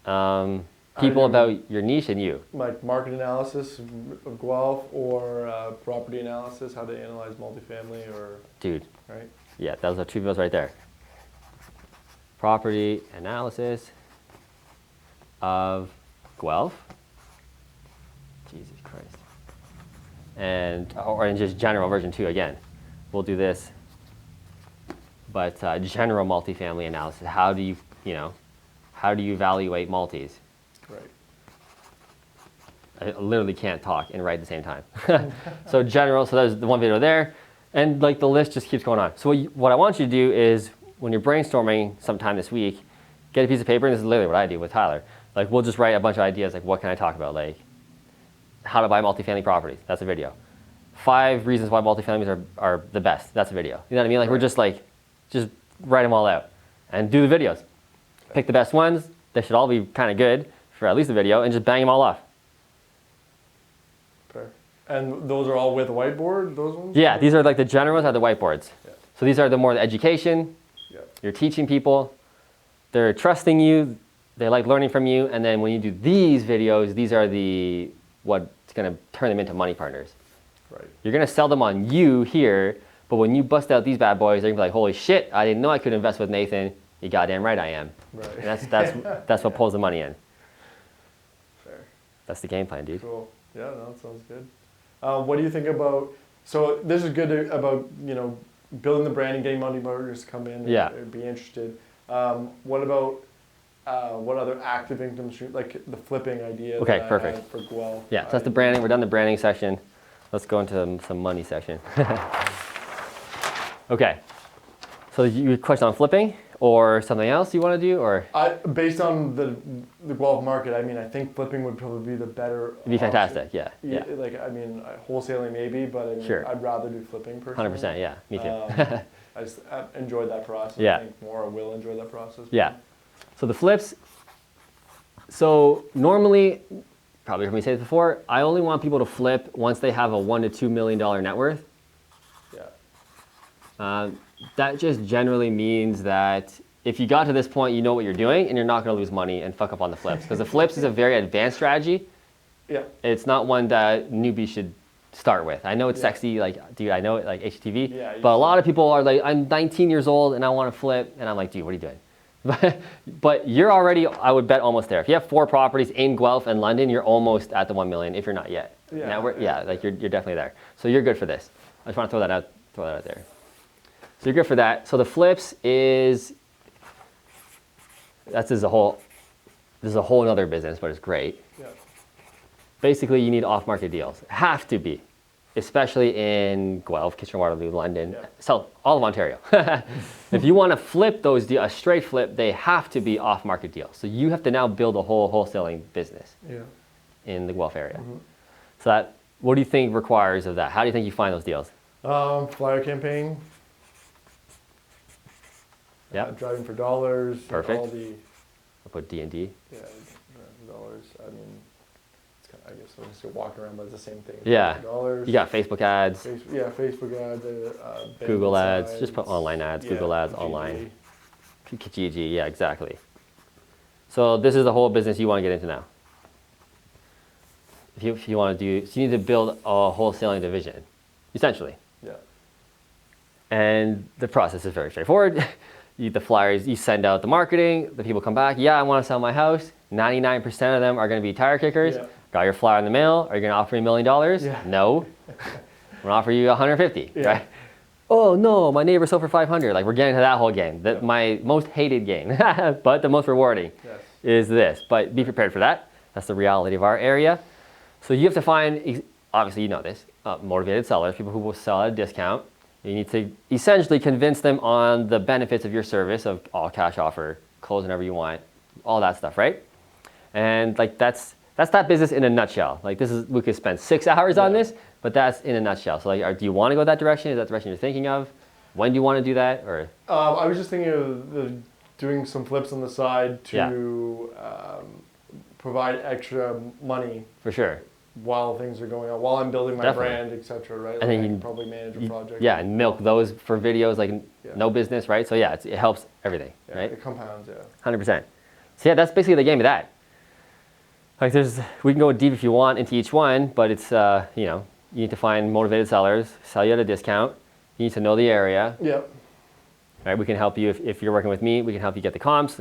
people about your niche and you. Like market analysis of Guelph or property analysis, how to analyze multifamily or... Dude. Right? Yeah, those are 2 videos right there. Property analysis of Guelph. Jesus Christ. Or in just general version 2 again. We'll do this. But general multifamily analysis. How do you evaluate multis? Right. I literally can't talk and write at the same time. So there's the one video there. And like the list just keeps going on. So what I want you to do is when you're brainstorming sometime this week, get a piece of paper, and this is literally what I do with Tyler. Like we'll just write a bunch of ideas, like what can I talk about? Like how to buy multifamily properties, that's a video. 5 reasons why multifamilies are the best, that's a video. You know what I mean? Like we're just write them all out and do the videos. Pick the best ones, they should all be kind of good for at least a video, and just bang them all off. Fair. And those are all with a whiteboard, those ones? Yeah, these are like the general ones are the whiteboards. Yeah. So these are the more the education, you're teaching people, they're trusting you, they like learning from you, and then when you do these videos, these are what's gonna turn them into money partners. Right. You're gonna sell them on you here, but when you bust out these bad boys, they're gonna be like, holy shit, I didn't know I could invest with Nathan. You goddamn right I am. Right. And that's what pulls the money in. Fair. That's the game plan, dude. Cool. Yeah, no, that sounds good. What do you think about, so this is good about, building the brand and getting money partners to come in and be interested. What about, what other active income stream, like the flipping idea? Okay, perfect. For Guelph. Yeah, so that's the branding. We're done the branding section. Let's go into some money section. Okay, so you question on flipping or something else you want to do, or? Based on the Guelph market, I mean, I think flipping would probably be the better It'd be fantastic, yeah. Like, I mean, wholesaling maybe, but I mean, sure. I'd rather do flipping personally. 100%, yeah, me too. I just enjoyed that process. Yeah. I think more will enjoy that process. Yeah. So the flips, so normally, probably heard me say this before, I only want people to flip once they have a $1 to $2 million net worth. Yeah. That just generally means that if you got to this point, you know what you're doing, and you're not going to lose money and fuck up on the flips. Because the flips is a very advanced strategy. Yeah. It's not one that newbies should start with. I know it's sexy, like, dude, I know it, like HGTV, but a lot of people are like, I'm 19 years old and I want to flip, and I'm like, dude, what are you doing? But you're already, I would bet, almost there. If you have 4 properties in Guelph and London, you're almost at the 1 million, if you're not yet. Like you're definitely there. So you're good for this. I just want to throw that out there. So you're good for that. So the flips is, this is a whole other business, but it's great. Yeah. Basically, you need off-market deals. Have to be, especially in Guelph, Kitchener-Waterloo, London, so all of Ontario. If you want to flip those deals, a straight flip, they have to be off-market deals. So you have to now build a whole wholesaling business in the Guelph area. Mm-hmm. So what do you think requires of that? How do you think you find those deals? Flyer campaign. Yeah. Driving for dollars. Perfect. All the. I'll put D&D. Yeah, driving for dollars. I mean, it's kind of, I guess we'll just walk around, but it's the same thing. Yeah. Dollars. You got Facebook ads. Facebook ads. Google ads. Sides. Just put online ads. Google ads, online. Kijiji. Yeah, exactly. So this is the whole business you want to get into now. If you want to do, so you need to build a wholesaling division, essentially. Yeah. And the process is very straightforward. The flyers, you send out the marketing, the people come back, yeah, I want to sell my house. 99% of them are going to be tire kickers. Yeah. Got your flyer in the mail. Are you going to offer me $1 million? Yeah. No. I'm going to offer you 150, right? Oh no, my neighbor sold for 500. Like, we're getting to that whole game. My most hated game, but the most rewarding is this. But be prepared for that. That's the reality of our area. So you have to find, obviously you know this, motivated sellers, people who will sell at a discount. You need to essentially convince them on the benefits of your service, of all cash offer, close whenever you want, all that stuff, right? And like that's that business in a nutshell. Like we could spend 6 hours on this, but that's in a nutshell. So like, do you want to go that direction? Is that the direction you're thinking of? When do you want to do that? Or I was just thinking of doing some flips on the side to provide extra money. For sure. While things are going on, while I'm building my brand, etc., right? And then I can probably manage a project. Yeah, and milk those for videos, like no business, right? So yeah, it helps everything, right? It compounds, 100%. So yeah, that's basically the game of that. Like we can go deep if you want into each one, but it's, you need to find motivated sellers, sell you at a discount. You need to know the area. Yep. Right, we can help you if you're working with me, we can help you get the comps,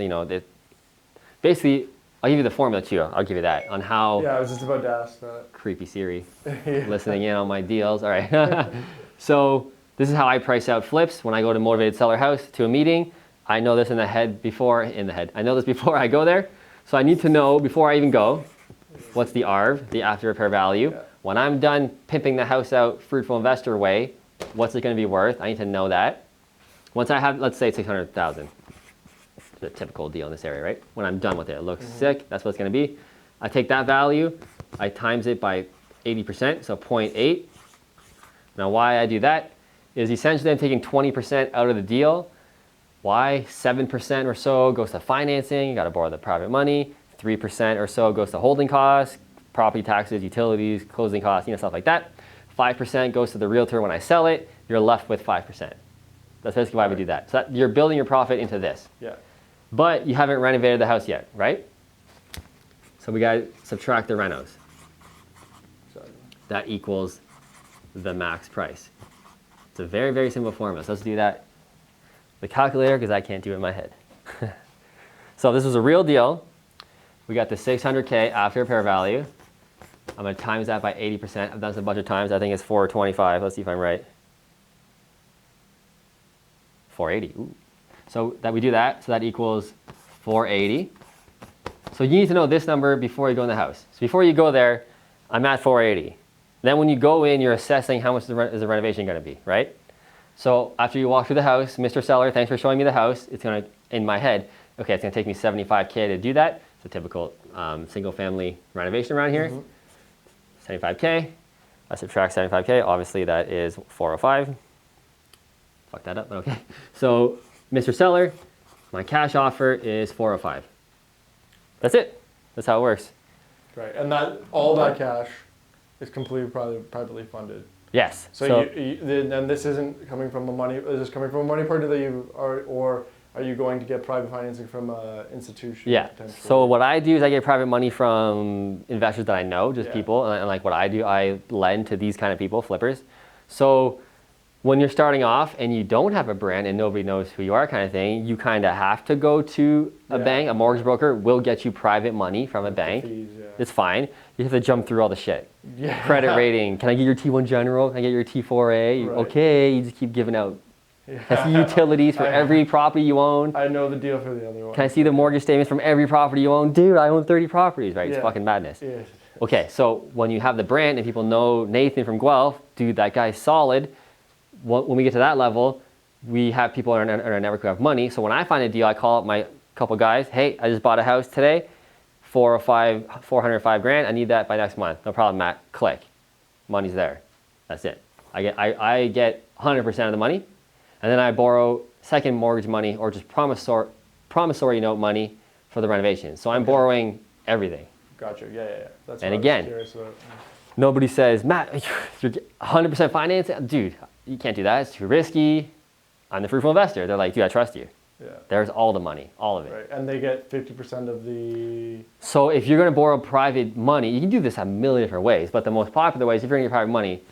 basically, I'll give you the formula too. I'll give you that on how. Yeah, I was just about to ask that. Creepy Siri, listening in on my deals. All right. So this is how I price out flips when I go to Motivated Seller House to a meeting. I know this I know this before I go there. So I need to know before I even go, what's the ARV, the after repair value. Yeah. When I'm done pimping the house out Fruitful Investor way, What's it going to be worth? I need to know that. Once I have, let's say 600,000, the typical deal in this area, right? When I'm done with it, it looks sick. That's what it's going to be. I take that value, I times it by 80%, so 0.8. Now, why I do that is essentially I'm taking 20% out of the deal. Why? 7% or so goes to financing. You got to borrow the private money. 3% or so goes to holding costs, property taxes, utilities, closing costs, stuff like that. 5% goes to the realtor when I sell it. You're left with 5%. That's basically why we do that. So you're building your profit into this. Yeah. But you haven't renovated the house yet, right? So we got to subtract the renos. That equals the max price. It's a very, very simple formula. So let's do that. The calculator, because I can't do it in my head. So this was a real deal. We got the 600K after repair value. I'm going to times that by 80%. I've done this a bunch of times. I think it's 425. Let's see if I'm right. 480. Ooh. So that we do that. So that equals 480. So you need to know this number before you go in the house. So before you go there, I'm at 480. Then when you go in, you're assessing how much is the renovation going to be, right? So after you walk through the house, Mr. Seller, thanks for showing me the house. It's going to, in my head, okay, it's going to take me 75K to do that. It's a typical single family renovation around here. 75K. I subtract 75K. Obviously, that is 405. Fuck that up, but okay. So Mr. Seller, my cash offer is 405. That's it. That's how it works. Right, and that all that cash is completely privately funded. Yes. So and this isn't coming from a money. Is this coming from a money party that you are, or are you going to get private financing from an institution? Yeah. So what I do is I get private money from investors that I know, just people, and like what I do, I lend to these kind of people, flippers. So when you're starting off and you don't have a brand and nobody knows who you are, kind of thing, you kind of have to go to a bank. A mortgage broker will get you private money from a bank. Fees, it's fine. You have to jump through all the shit. Yeah. Credit rating. Can I get your T1 General? Can I get your T4A? Right. Okay, you just keep giving out. Can I see utilities for every property you own? I know the deal for the other one. Can I see the mortgage statements from every property you own? Dude, I own 30 properties, right? It's fucking madness. Yeah. Okay, so when you have the brand and people know Nathan from Guelph, dude, that guy's solid. When we get to that level, we have people in our network who have money. So when I find a deal, I call up my couple guys. Hey, I just bought a house today, 405 grand. I need that by next month. No problem, Matt. Click. Money's there. That's it. I get 100% of the money, and then I borrow second mortgage money or just promissory note money for the renovation. So I'm borrowing everything. Gotcha. Yeah. That's and again, nobody says, Matt, you're 100% financing, dude. You can't do that. It's too risky. I'm the Fruitful investor. They're like, dude, I trust you. Yeah. There's all the money, all of it. Right. And they get 50% of the... So if you're going to borrow private money, you can do this a million different ways, but the most popular way is if you're going to get private money,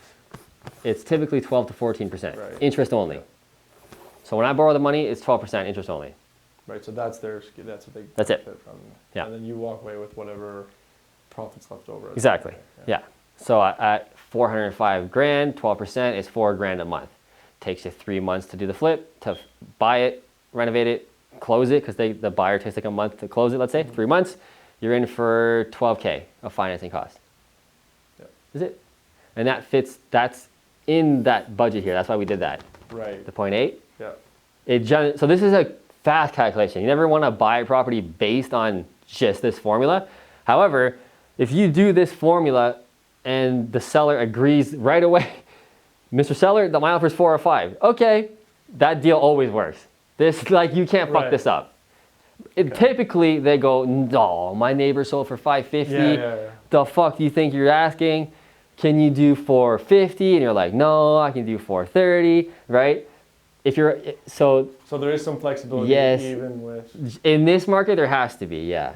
it's typically 12 to 14%, interest only. Yeah. So when I borrow the money, it's 12% interest only. Right, so that's what they that's it. From. Yeah. And then you walk away with whatever profits left over. Exactly. Yeah. So at 405 grand, 12% is $4 grand a month. Takes you 3 months to do the flip, to buy it, renovate it, close it, because the buyer takes like a month to close it, let's say, 3 months. You're in for 12K of financing cost. Yeah. Is it? And that's in that budget here. That's why we did that. Right. The 0.8. Yeah. So this is a fast calculation. You never want to buy a property based on just this formula. However, if you do this formula and the seller agrees right away, Mr. Seller, my offer is 405. Okay, that deal always works. This, like, you can't fuck this up. Typically, they go, no, my neighbor sold for 550. Yeah. The fuck do you think you're asking? Can you do 450? And you're like, no, I can do 430, right? If you're so there is some flexibility, even with in this market. There has to be, yeah.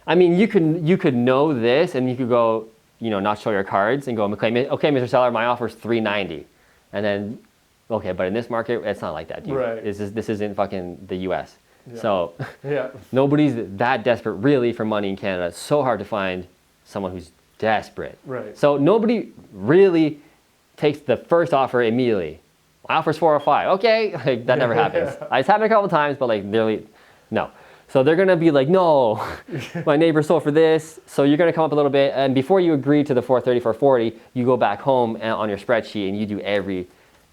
I mean, you could know this, and you could go, not show your cards and go, okay, Mr. Seller, my offer is 390, and then, okay, but in this market, it's not like that, dude. Right. This isn't fucking the U.S. Yeah. So nobody's that desperate really for money in Canada. It's so hard to find someone who's desperate. Right. So nobody really takes the first offer immediately. My offer's 405. Okay, like, that never happens. It's happened a couple times, but like nearly, no. So they're gonna be like, no, my neighbor sold for this. So you're gonna come up a little bit, and before you agree to the 430, 440, you go back home and on your spreadsheet and you do every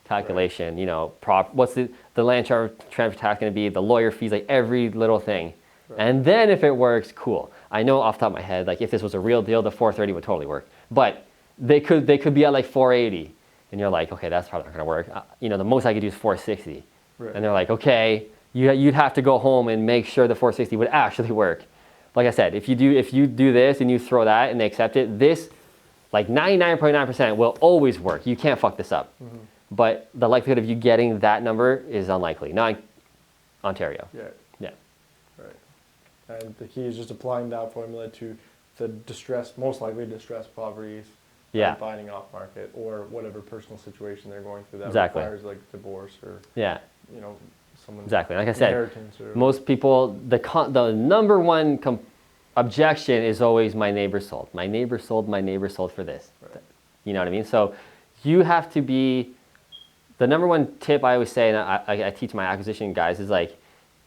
calculation, you know, what's the land transfer tax going to be, the lawyer fees, like every little thing. Right. And then if it works, cool. I know off the top of my head, like if this was a real deal, the 430 would totally work. But they could be at like 480. And you're like, okay, that's probably not going to work. You know, the most I could do is 460. Right. And they're like, okay, you'd have to go home and make sure the 460 would actually work. Like I said, if you do this and you throw that and they accept it, this, like 99.9% will always work. You can't fuck this up. Mm-hmm. But the likelihood of you getting that number is unlikely. Not in Ontario. Yeah. Yeah. Right. And the key is just applying that formula to the most likely distressed properties. Yeah. Buying off market or whatever personal situation they're going through that exactly. requires like divorce or you know, someone exactly. Like I said, most people, the number one objection is always my neighbor sold. My neighbor sold for this. Right. You know what I mean? So you have to be, the number one tip I always say, and I teach my acquisition guys, is like,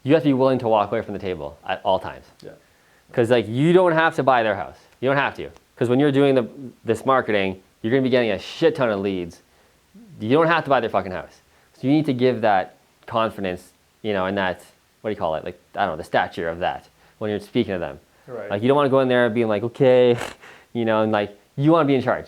you have to be willing to walk away from the table at all times. Yeah. Because like you don't have to buy their house. You don't have to. Because when you're doing this marketing, you're going to be getting a shit ton of leads. You don't have to buy their fucking house. So you need to give that confidence, you know, and that, what do you call it? Like, I don't know, the stature of that when you're speaking to them. Right. Like, you don't want to go in there being like, okay, you know, and like, you want to be in charge.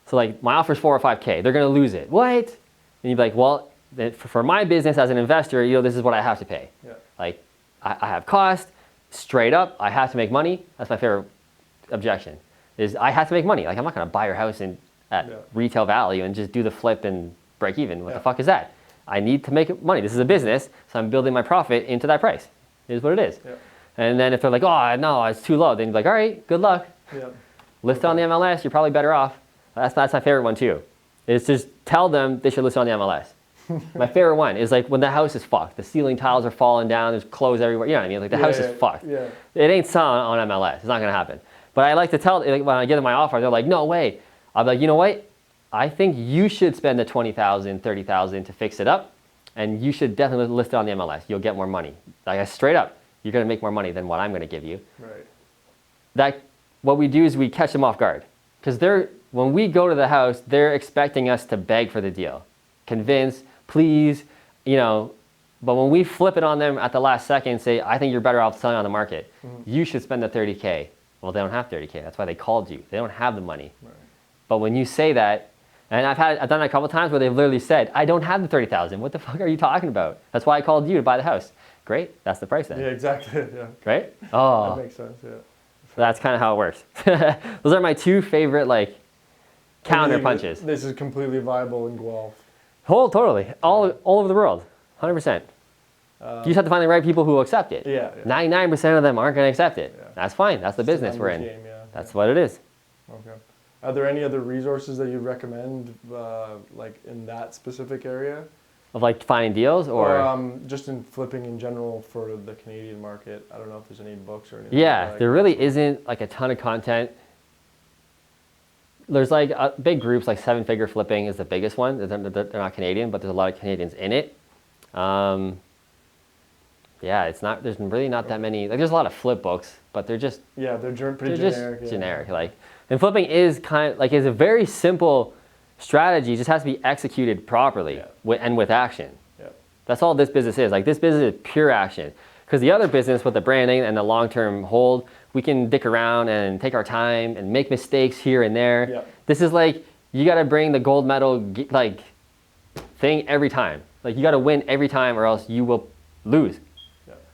So like, my offer's 4 or 5K. They're going to lose it. What? And you'd be like, well, for my business as an investor, you know, this is what I have to pay. Yeah. Like, I have cost, straight up, I have to make money. That's my favorite objection. Is I have to make money. Like, I'm not going to buy your house at retail value and just do the flip and break even. What the fuck is that? I need to make money. This is a business, so I'm building my profit into that price. It is what it is. Yeah. And then if they're like, oh, no, it's too low, then you're like, all right, good luck. Yeah. List it on the MLS, you're probably better off. That's my favorite one too. Is just tell them they should list it on the MLS. My favorite one is like when the house is fucked. The ceiling tiles are falling down, there's clothes everywhere. You know what I mean? Like the house is fucked. Yeah. It ain't selling on MLS. It's not going to happen. But I like to tell, like, when I get them my offer, they're like, no way. I'll be like, you know what? I think you should spend the $20,000, $30,000 to fix it up, and you should definitely list it on the MLS. You'll get more money. Like, straight up, you're going to make more money than what I'm going to give you. Right. What we do is we catch them off guard. Because when we go to the house, they're expecting us to beg for the deal. Convince, please, you know. But when we flip it on them at the last second and say, I think you're better off selling on the market, you should spend the 30K. Well, they don't have 30K. That's why they called you. They don't have the money. Right. But when you say that, and I've done it a couple of times where they've literally said, I don't have the 30,000. What the fuck are you talking about? That's why I called you to buy the house. Great. That's the price then. Yeah, exactly. Yeah. Right? Oh. That makes sense, yeah. So that's kind of how it works. Those are my two favorite, like, counter punches. This is completely viable in Guelph. Totally. All over the world. 100%. You just have to find the right people who will accept it. Yeah. 99% of them aren't going to accept it. Yeah. That's fine. That's the business we're in. Game, That's what it is. Okay. Are there any other resources that you'd recommend, like in that specific area? Of like finding deals, or just in flipping in general for the Canadian market? I don't know if there's any books or anything. Yeah, there really isn't like a ton of content. There's like big groups, like 7 Figure Flipping is the biggest one. They're not Canadian, but there's a lot of Canadians in it. Yeah, there's really not that many. Like, there's a lot of flip books, but they're just they're pretty generic. Just generic. Like, and flipping is is a very simple strategy. It just has to be executed properly and with action. Yeah. That's all this business is. Like, this business is pure action. Because the other business with the branding and the long-term hold, we can dick around and take our time and make mistakes here and there. Yeah. This is like, you got to bring the gold medal like thing every time. Like, you got to win every time, or else you will lose.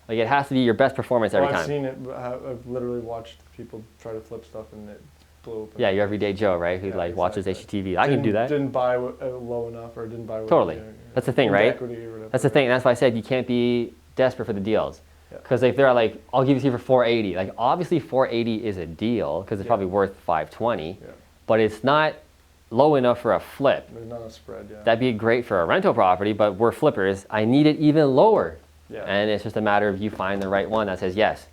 Like, it has to be your best performance every time. I've seen it. I've literally watched people try to flip stuff and it blew up. Yeah, your everyday Joe, right? Who watches HGTV. I can do that. Didn't buy low enough, or didn't buy. Totally. That's the thing, right? That's the thing. That's why I said you can't be desperate for the deals. Because if they're like, I'll give it to you for 480. Like, obviously 480 is a deal because it's probably worth 520. Yeah. But it's not low enough for a flip. There's not a spread. Yeah. That'd be great for a rental property, but we're flippers. I need it even lower. Yeah. And it's just a matter of you find the right one that says yes.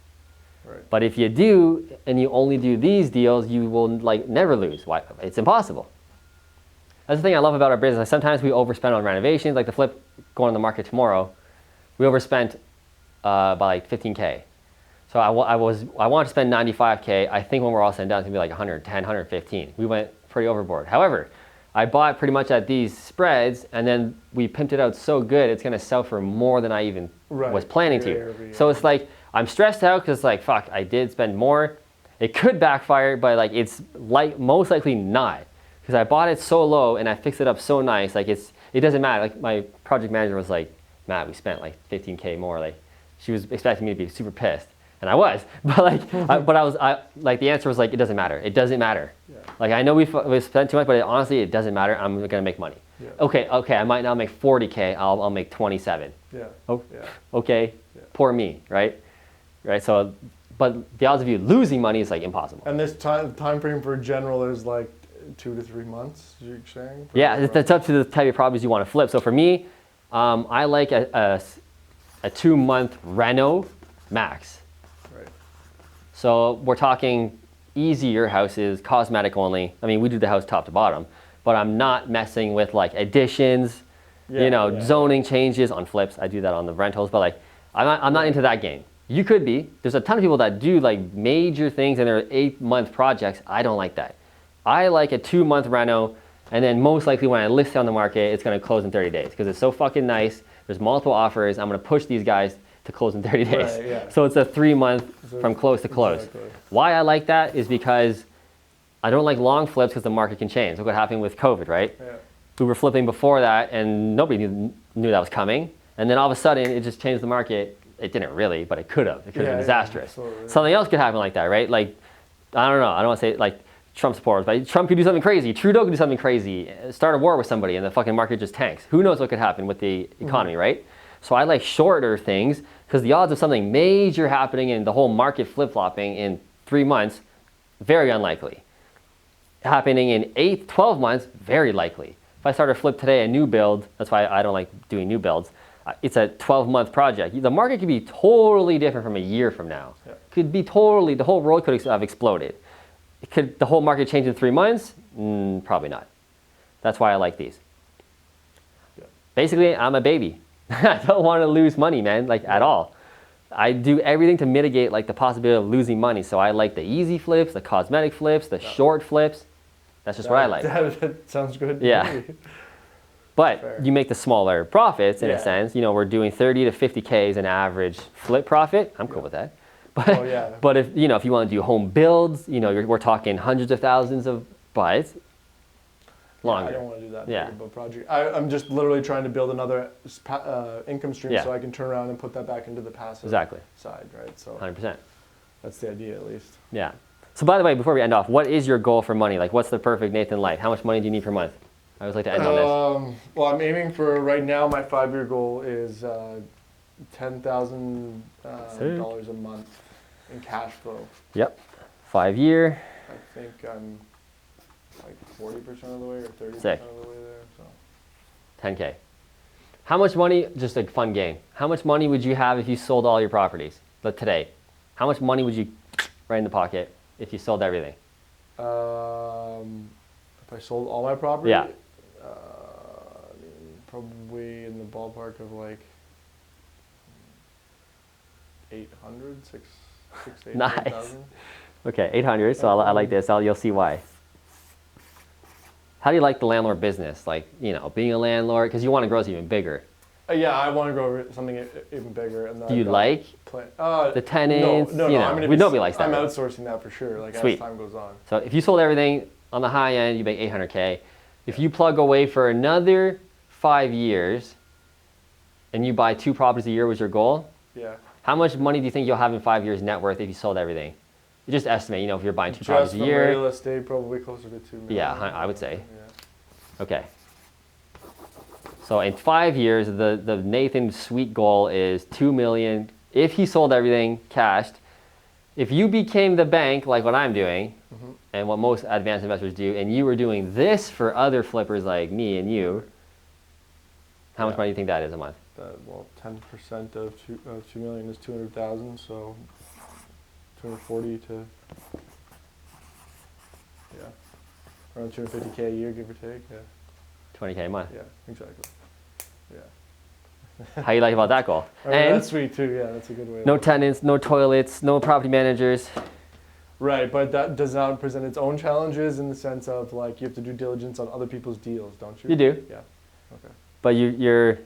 Right. But if you do, and you only do these deals, you will like never lose. Why? It's impossible. That's the thing I love about our business. Sometimes we overspend on renovations. Like the flip going on the market tomorrow, we overspent by like 15K. So I wanted to spend 95K. I think when we're all said and done, it's gonna be like 110, 115. We went pretty overboard. However, I bought pretty much at these spreads, and then we pimped it out so good, it's gonna sell for more than I even was planning to. So it's like, I'm stressed out because like, fuck, I did spend more. It could backfire, but like it's like most likely not, because I bought it so low and I fixed it up so nice. Like it doesn't matter. Like my project manager was like, Matt, we spent like 15K more. Like she was expecting me to be super pissed, and I was. But like, like the answer was like, it doesn't matter. It doesn't matter. Yeah. Like I know we spent too much, but honestly, it doesn't matter. I'm gonna make money. Yeah. Okay, I might not make 40K. I'll make 27. Yeah. Oh, yeah. Okay. Yeah. Poor me, right? Right. So, but the odds of you losing money is like impossible. And this time frame for general is like 2 to 3 months. You're saying? Yeah, it's up to the type of properties you want to flip. So for me, I like a 2-month reno max. Right. So we're talking easier houses, cosmetic only. I mean, we do the house top to bottom, but I'm not messing with like additions, zoning changes on flips. I do that on the rentals, but like I'm not into that game. You could be. There's a ton of people that do like major things and they're 8-month projects. I don't like that. I like a 2-month reno, and then most likely when I list it on the market, it's gonna close in 30 days because it's so fucking nice. There's multiple offers. I'm gonna push these guys to close in 30 days. Right, yeah. So it's a 3-month from close to close. Exactly. Why I like that is because I don't like long flips because the market can change. Look what happened with COVID, right? Yeah. We were flipping before that and nobody knew that was coming. And then all of a sudden it just changed the market. It didn't really, but it could have. It could have been disastrous. Something else could happen like that, right? Like, I don't know. I don't want to say like Trump supporters, but Trump could do something crazy. Trudeau could do something crazy. Start a war with somebody and the fucking market just tanks. Who knows what could happen with the economy, right? So I like shorter things because the odds of something major happening and the whole market flip-flopping in 3 months, very unlikely. Happening in 12 months, very likely. If I start a flip today, a new build, that's why I don't like doing new builds. It's a 12-month project. The market could be totally different from a year from now. Yeah. Could be totally, the whole world could have exploded. Could the whole market change in 3 months? Probably not. That's why I like these. Yeah. Basically, I'm a baby. I don't want to lose money, man, like at all. I do everything to mitigate like the possibility of losing money. So I like the easy flips, the cosmetic flips, the short flips. That's just what I like. That sounds good. Yeah. But you make the smaller profits in a sense. You know, we're doing 30 to 50K as an average flip profit. I'm cool with that. But but if you want to do home builds, we're talking hundreds of thousands of buys. Longer. I don't want to do that big of a project. I'm just literally trying to build another income stream so I can turn around and put that back into the passive side, right? So 100%. That's the idea, at least. Yeah. So by the way, before we end off, what is your goal for money? Like, what's the perfect Nathan life? How much money do you need per month? I always like to end on this. Well, I'm aiming for, right now, my 5-year goal is $10,000 a month in cash flow. Yep. 5-year. I think I'm like 40% of the way or 30% of the way there. So 10K. How much money, just a fun game, how much money would you have if you sold all your properties today? How much money would you right in the pocket if you sold everything? If I sold all my property? Yeah. Probably in the ballpark of like 800, 600, nice. 800,000. Okay, 800. So I like this. You'll see why. How do you like the landlord business? Like, being a landlord, because you want to grow even bigger. Yeah, I want to grow something even bigger. And do you like the tenants? No. Nobody likes that. I'm outsourcing that for sure. Like as time goes on. So if you sold everything on the high end, you make 800K. If you plug away for another 5 years, and you buy 2 properties a year was your goal. Yeah. How much money do you think you'll have in 5 years net worth if you sold everything? You just estimate, if you're buying 2 properties a year. Just from real estate, probably closer to 2 million. Yeah, I would say. Yeah. Okay. So in 5 years, the Nathan sweet goal is 2 million. If he sold everything cashed, if you became the bank like what I'm doing, and what most advanced investors do, and you were doing this for other flippers like me and you, how much money do you think that is a month? Well, 10% of 2 million is 200,000, so 240 to around 250K a year, give or take. Yeah. 20K a month. Yeah, exactly. Yeah. How you like about that goal? And that's sweet too. Yeah, that's a good way. No tenants, no toilets, no property managers. Right, but that does not present its own challenges in the sense of like you have to do diligence on other people's deals, don't you? You do. Yeah. Okay. But you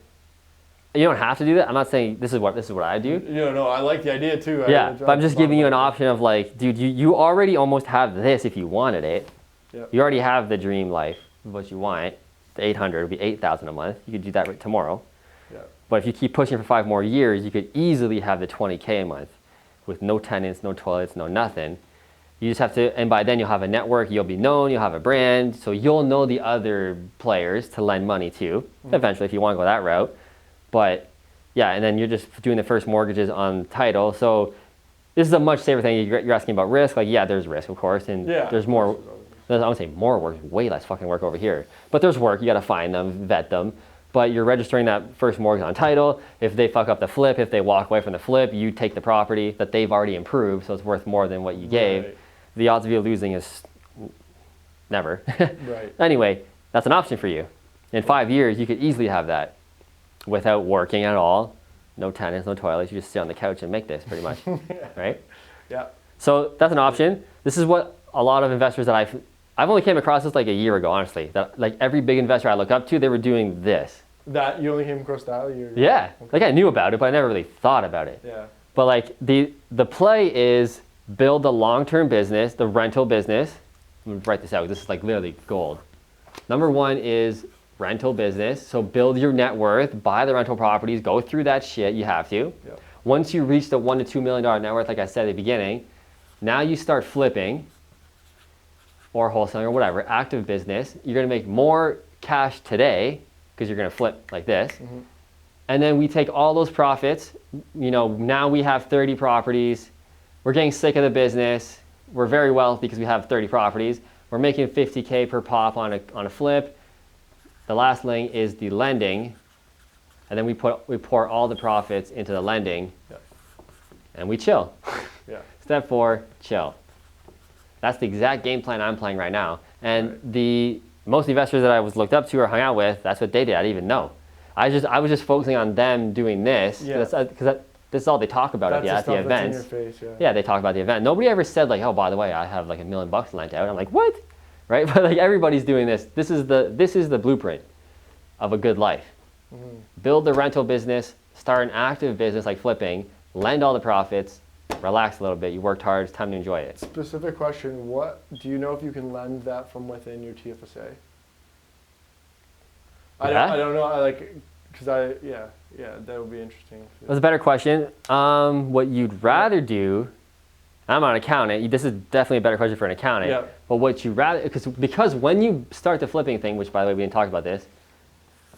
don't have to do that. I'm not saying this is what I do. No, I like the idea too. Yeah, but I'm just giving you an option of like, dude, you already almost have this if you wanted it. Yeah. You already have the dream life, what you want. The 800 would be 8,000 a month. You could do that right tomorrow. Yeah. But if you keep pushing for 5 more years, you could easily have the 20K a month with no tenants, no toilets, no nothing. You just have to, and by then you'll have a network, you'll be known, you'll have a brand, so you'll know the other players to lend money to, eventually if you want to go that route. But yeah, and then you're just doing the first mortgages on title. So this is a much safer thing. You're asking about risk. Like, yeah, there's risk, of course, and there's more. I would say more work, way less fucking work over here. But there's work. You got to find them, vet them. But you're registering that first mortgage on title. If they fuck up the flip, if they walk away from the flip, you take the property that they've already improved, so it's worth more than what you gave. Right. The odds of you losing is never. Right. Anyway, that's an option for you. In 5 years, you could easily have that without working at all. No tenants, no toilets. You just sit on the couch and make this pretty much, right? Yeah. So that's an option. This is what a lot of investors that I've only came across this like a year ago, honestly. That like every big investor I look up to, they were doing this. That you only came across that a year ago? Yeah. Okay. Like I knew about it, but I never really thought about it. Yeah. But like the play is build the long-term business, the rental business. I'm gonna write this out. This is like literally gold. Number 1 is rental business. So build your net worth, buy the rental properties, go through that shit. You have to. Yep. Once you reach the $1 to $2 million net worth, like I said at the beginning, now you start flipping or wholesaling or whatever, active business. You're gonna make more cash today because you're gonna flip like this. Mm-hmm. And then we take all those profits. Now we have 30 properties. We're getting sick of the business. We're very wealthy because we have 30 properties. We're making 50K per pop on a flip. The last thing is the lending. And then we pour all the profits into the lending. Yeah. And we chill. Yeah. Step 4, chill. That's the exact game plan I'm playing right now. And most investors that I was looked up to or hung out with, that's what they did. I didn't even know. I was just focusing on them doing this because this is all they talk about at the events. That's in your face, yeah, they talk about the event. Nobody ever said like, oh, by the way, I have like $1 million lent out. I'm like, what? Right? But like everybody's doing this. This is the blueprint of a good life. Mm-hmm. Build the rental business, start an active business like flipping, lend all the profits, relax a little bit. You worked hard. It's time to enjoy it. Specific question. What do you know if you can lend that from within your TFSA? I don't know. That would be interesting. That's a better question. What you'd rather do, I'm not an accountant. This is definitely a better question for an accountant. Yeah. But what you rather, because when you start the flipping thing, which by the way we didn't talk about this,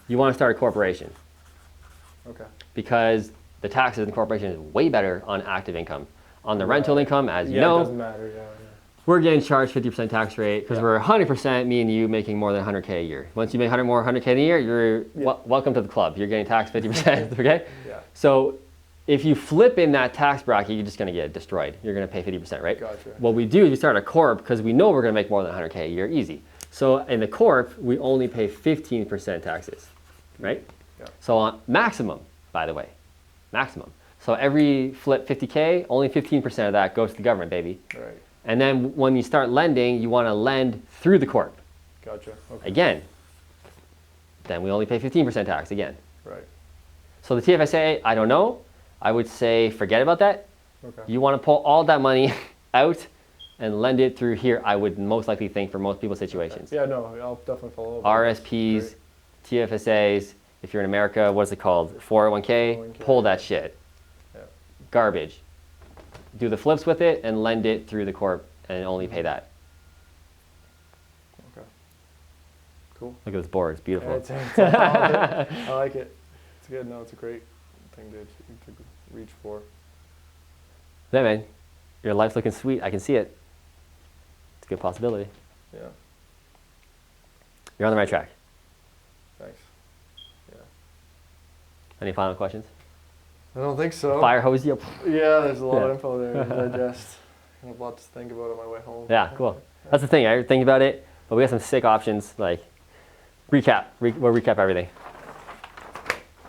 you want to start a corporation. Okay. Because the taxes in the corporation is way better on active income. On the rental income, as you know, it doesn't matter. Yeah. We're getting charged 50% tax rate because we're 100%, me and you, making more than 100K a year. Once you make 100K a year, you're welcome to the club. You're getting taxed 50%, okay? Yeah. So if you flip in that tax bracket, you're just gonna get destroyed. You're gonna pay 50%, right? Gotcha. What we do is we start a corp because we know we're gonna make more than 100K a year, easy. So in the corp, we only pay 15% taxes, right? Yeah. So on maximum, by the way, maximum. So every flip 50K, only 15% of that goes to the government, baby. Right. And then when you start lending, you want to lend through the corp. Gotcha. Okay. Again, then we only pay 15% tax again. Right. So the TFSA, I don't know. I would say forget about that. Okay. You want to pull all that money out and lend it through here, I would most likely think for most people's situations. Okay. Yeah, no, I'll definitely follow up. RSPs, TFSAs, if you're in America, what's it called? 401k, pull that shit. Yeah. Garbage. Do the flips with it and lend it through the corp and only pay that. Okay. Cool. Look at this board. It's beautiful. Yeah, I like it. It's good. No, it's a great thing to reach for. Yeah, man. Your life's looking sweet. I can see it. It's a good possibility. Yeah. You're on the right track. Thanks. Yeah. Any final questions? I don't think so. Fire hose you up. Yeah, there's a lot of info there to digest. I have a lot to think about on my way home. Yeah, cool. That's the thing. I think about it, but we have some sick options. Like recap. We'll recap everything.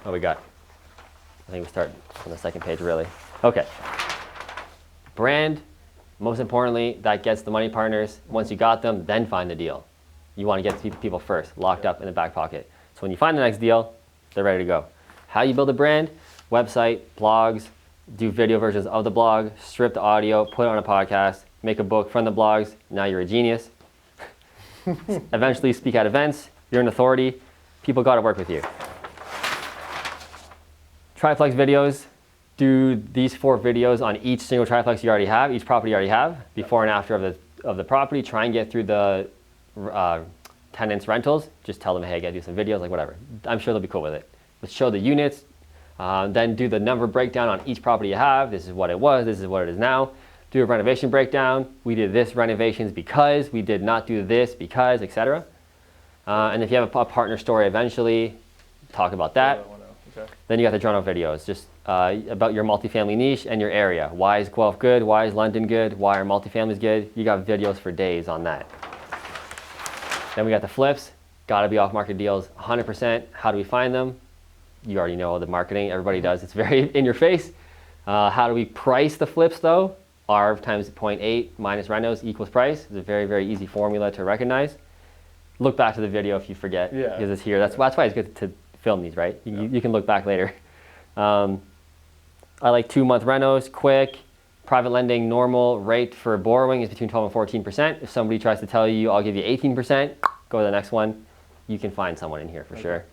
What we got? I think we start on the second page, really. Okay. Brand, Most importantly, that gets the money partners. Once you got them, then find the deal. You want to get people first, locked up in the back pocket. So when you find the next deal, they're ready to go. How you build a brand? Website, blogs, do video versions of the blog, strip the audio, put it on a podcast, make a book from the blogs. Now you're a genius. Eventually speak at events. You're an authority. People got to work with you. Triplex videos. Do these 4 videos on each single triplex you already have, each property you already have, before and after of the property. Try and get through the tenants rentals. Just tell them, hey, I gotta do some videos, like whatever. I'm sure they'll be cool with it. Let's show the units, then do the number breakdown on each property you have. This is what it was, this is what it is now. Do a renovation breakdown. We did this renovations because, we did not do this because, etc. And if you have a partner story eventually, talk about that. Okay. Then you got the journal videos, just about your multifamily niche and your area. Why is Guelph good? Why is London good? Why are multifamilies good? You got videos for days on that. Then we got the flips. Got to be off-market deals, 100%. How do we find them? You already know the marketing. Everybody does. It's very in your face. How do we price the flips though? R times 0.8 minus renos equals price. It's a very, very easy formula to recognize. Look back to the video if you forget, because it's here. That's why it's good to film these, right? You can look back later. I like 2-month renos, quick. Private lending, normal rate for borrowing is between 12 and 14%. If somebody tries to tell you, I'll give you 18%, go to the next one. You can find someone in here for sure.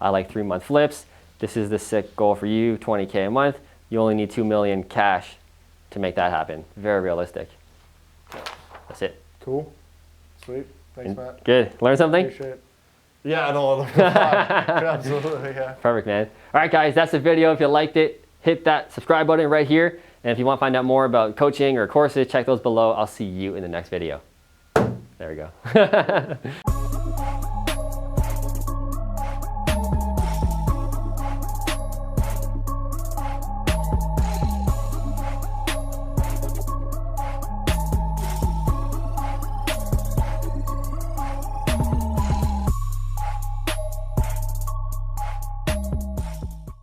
I like 3-month flips. This is the sick goal for you, 20K a month. You only need 2 million cash to make that happen. Very realistic. That's it. Cool. Sweet. Thanks, Matt. Good. Learn something? Appreciate it. Yeah, I know. Absolutely, yeah. Perfect, man. All right, guys, that's the video. If you liked it, hit that subscribe button right here. And if you want to find out more about coaching or courses, check those below. I'll see you in the next video. There we go.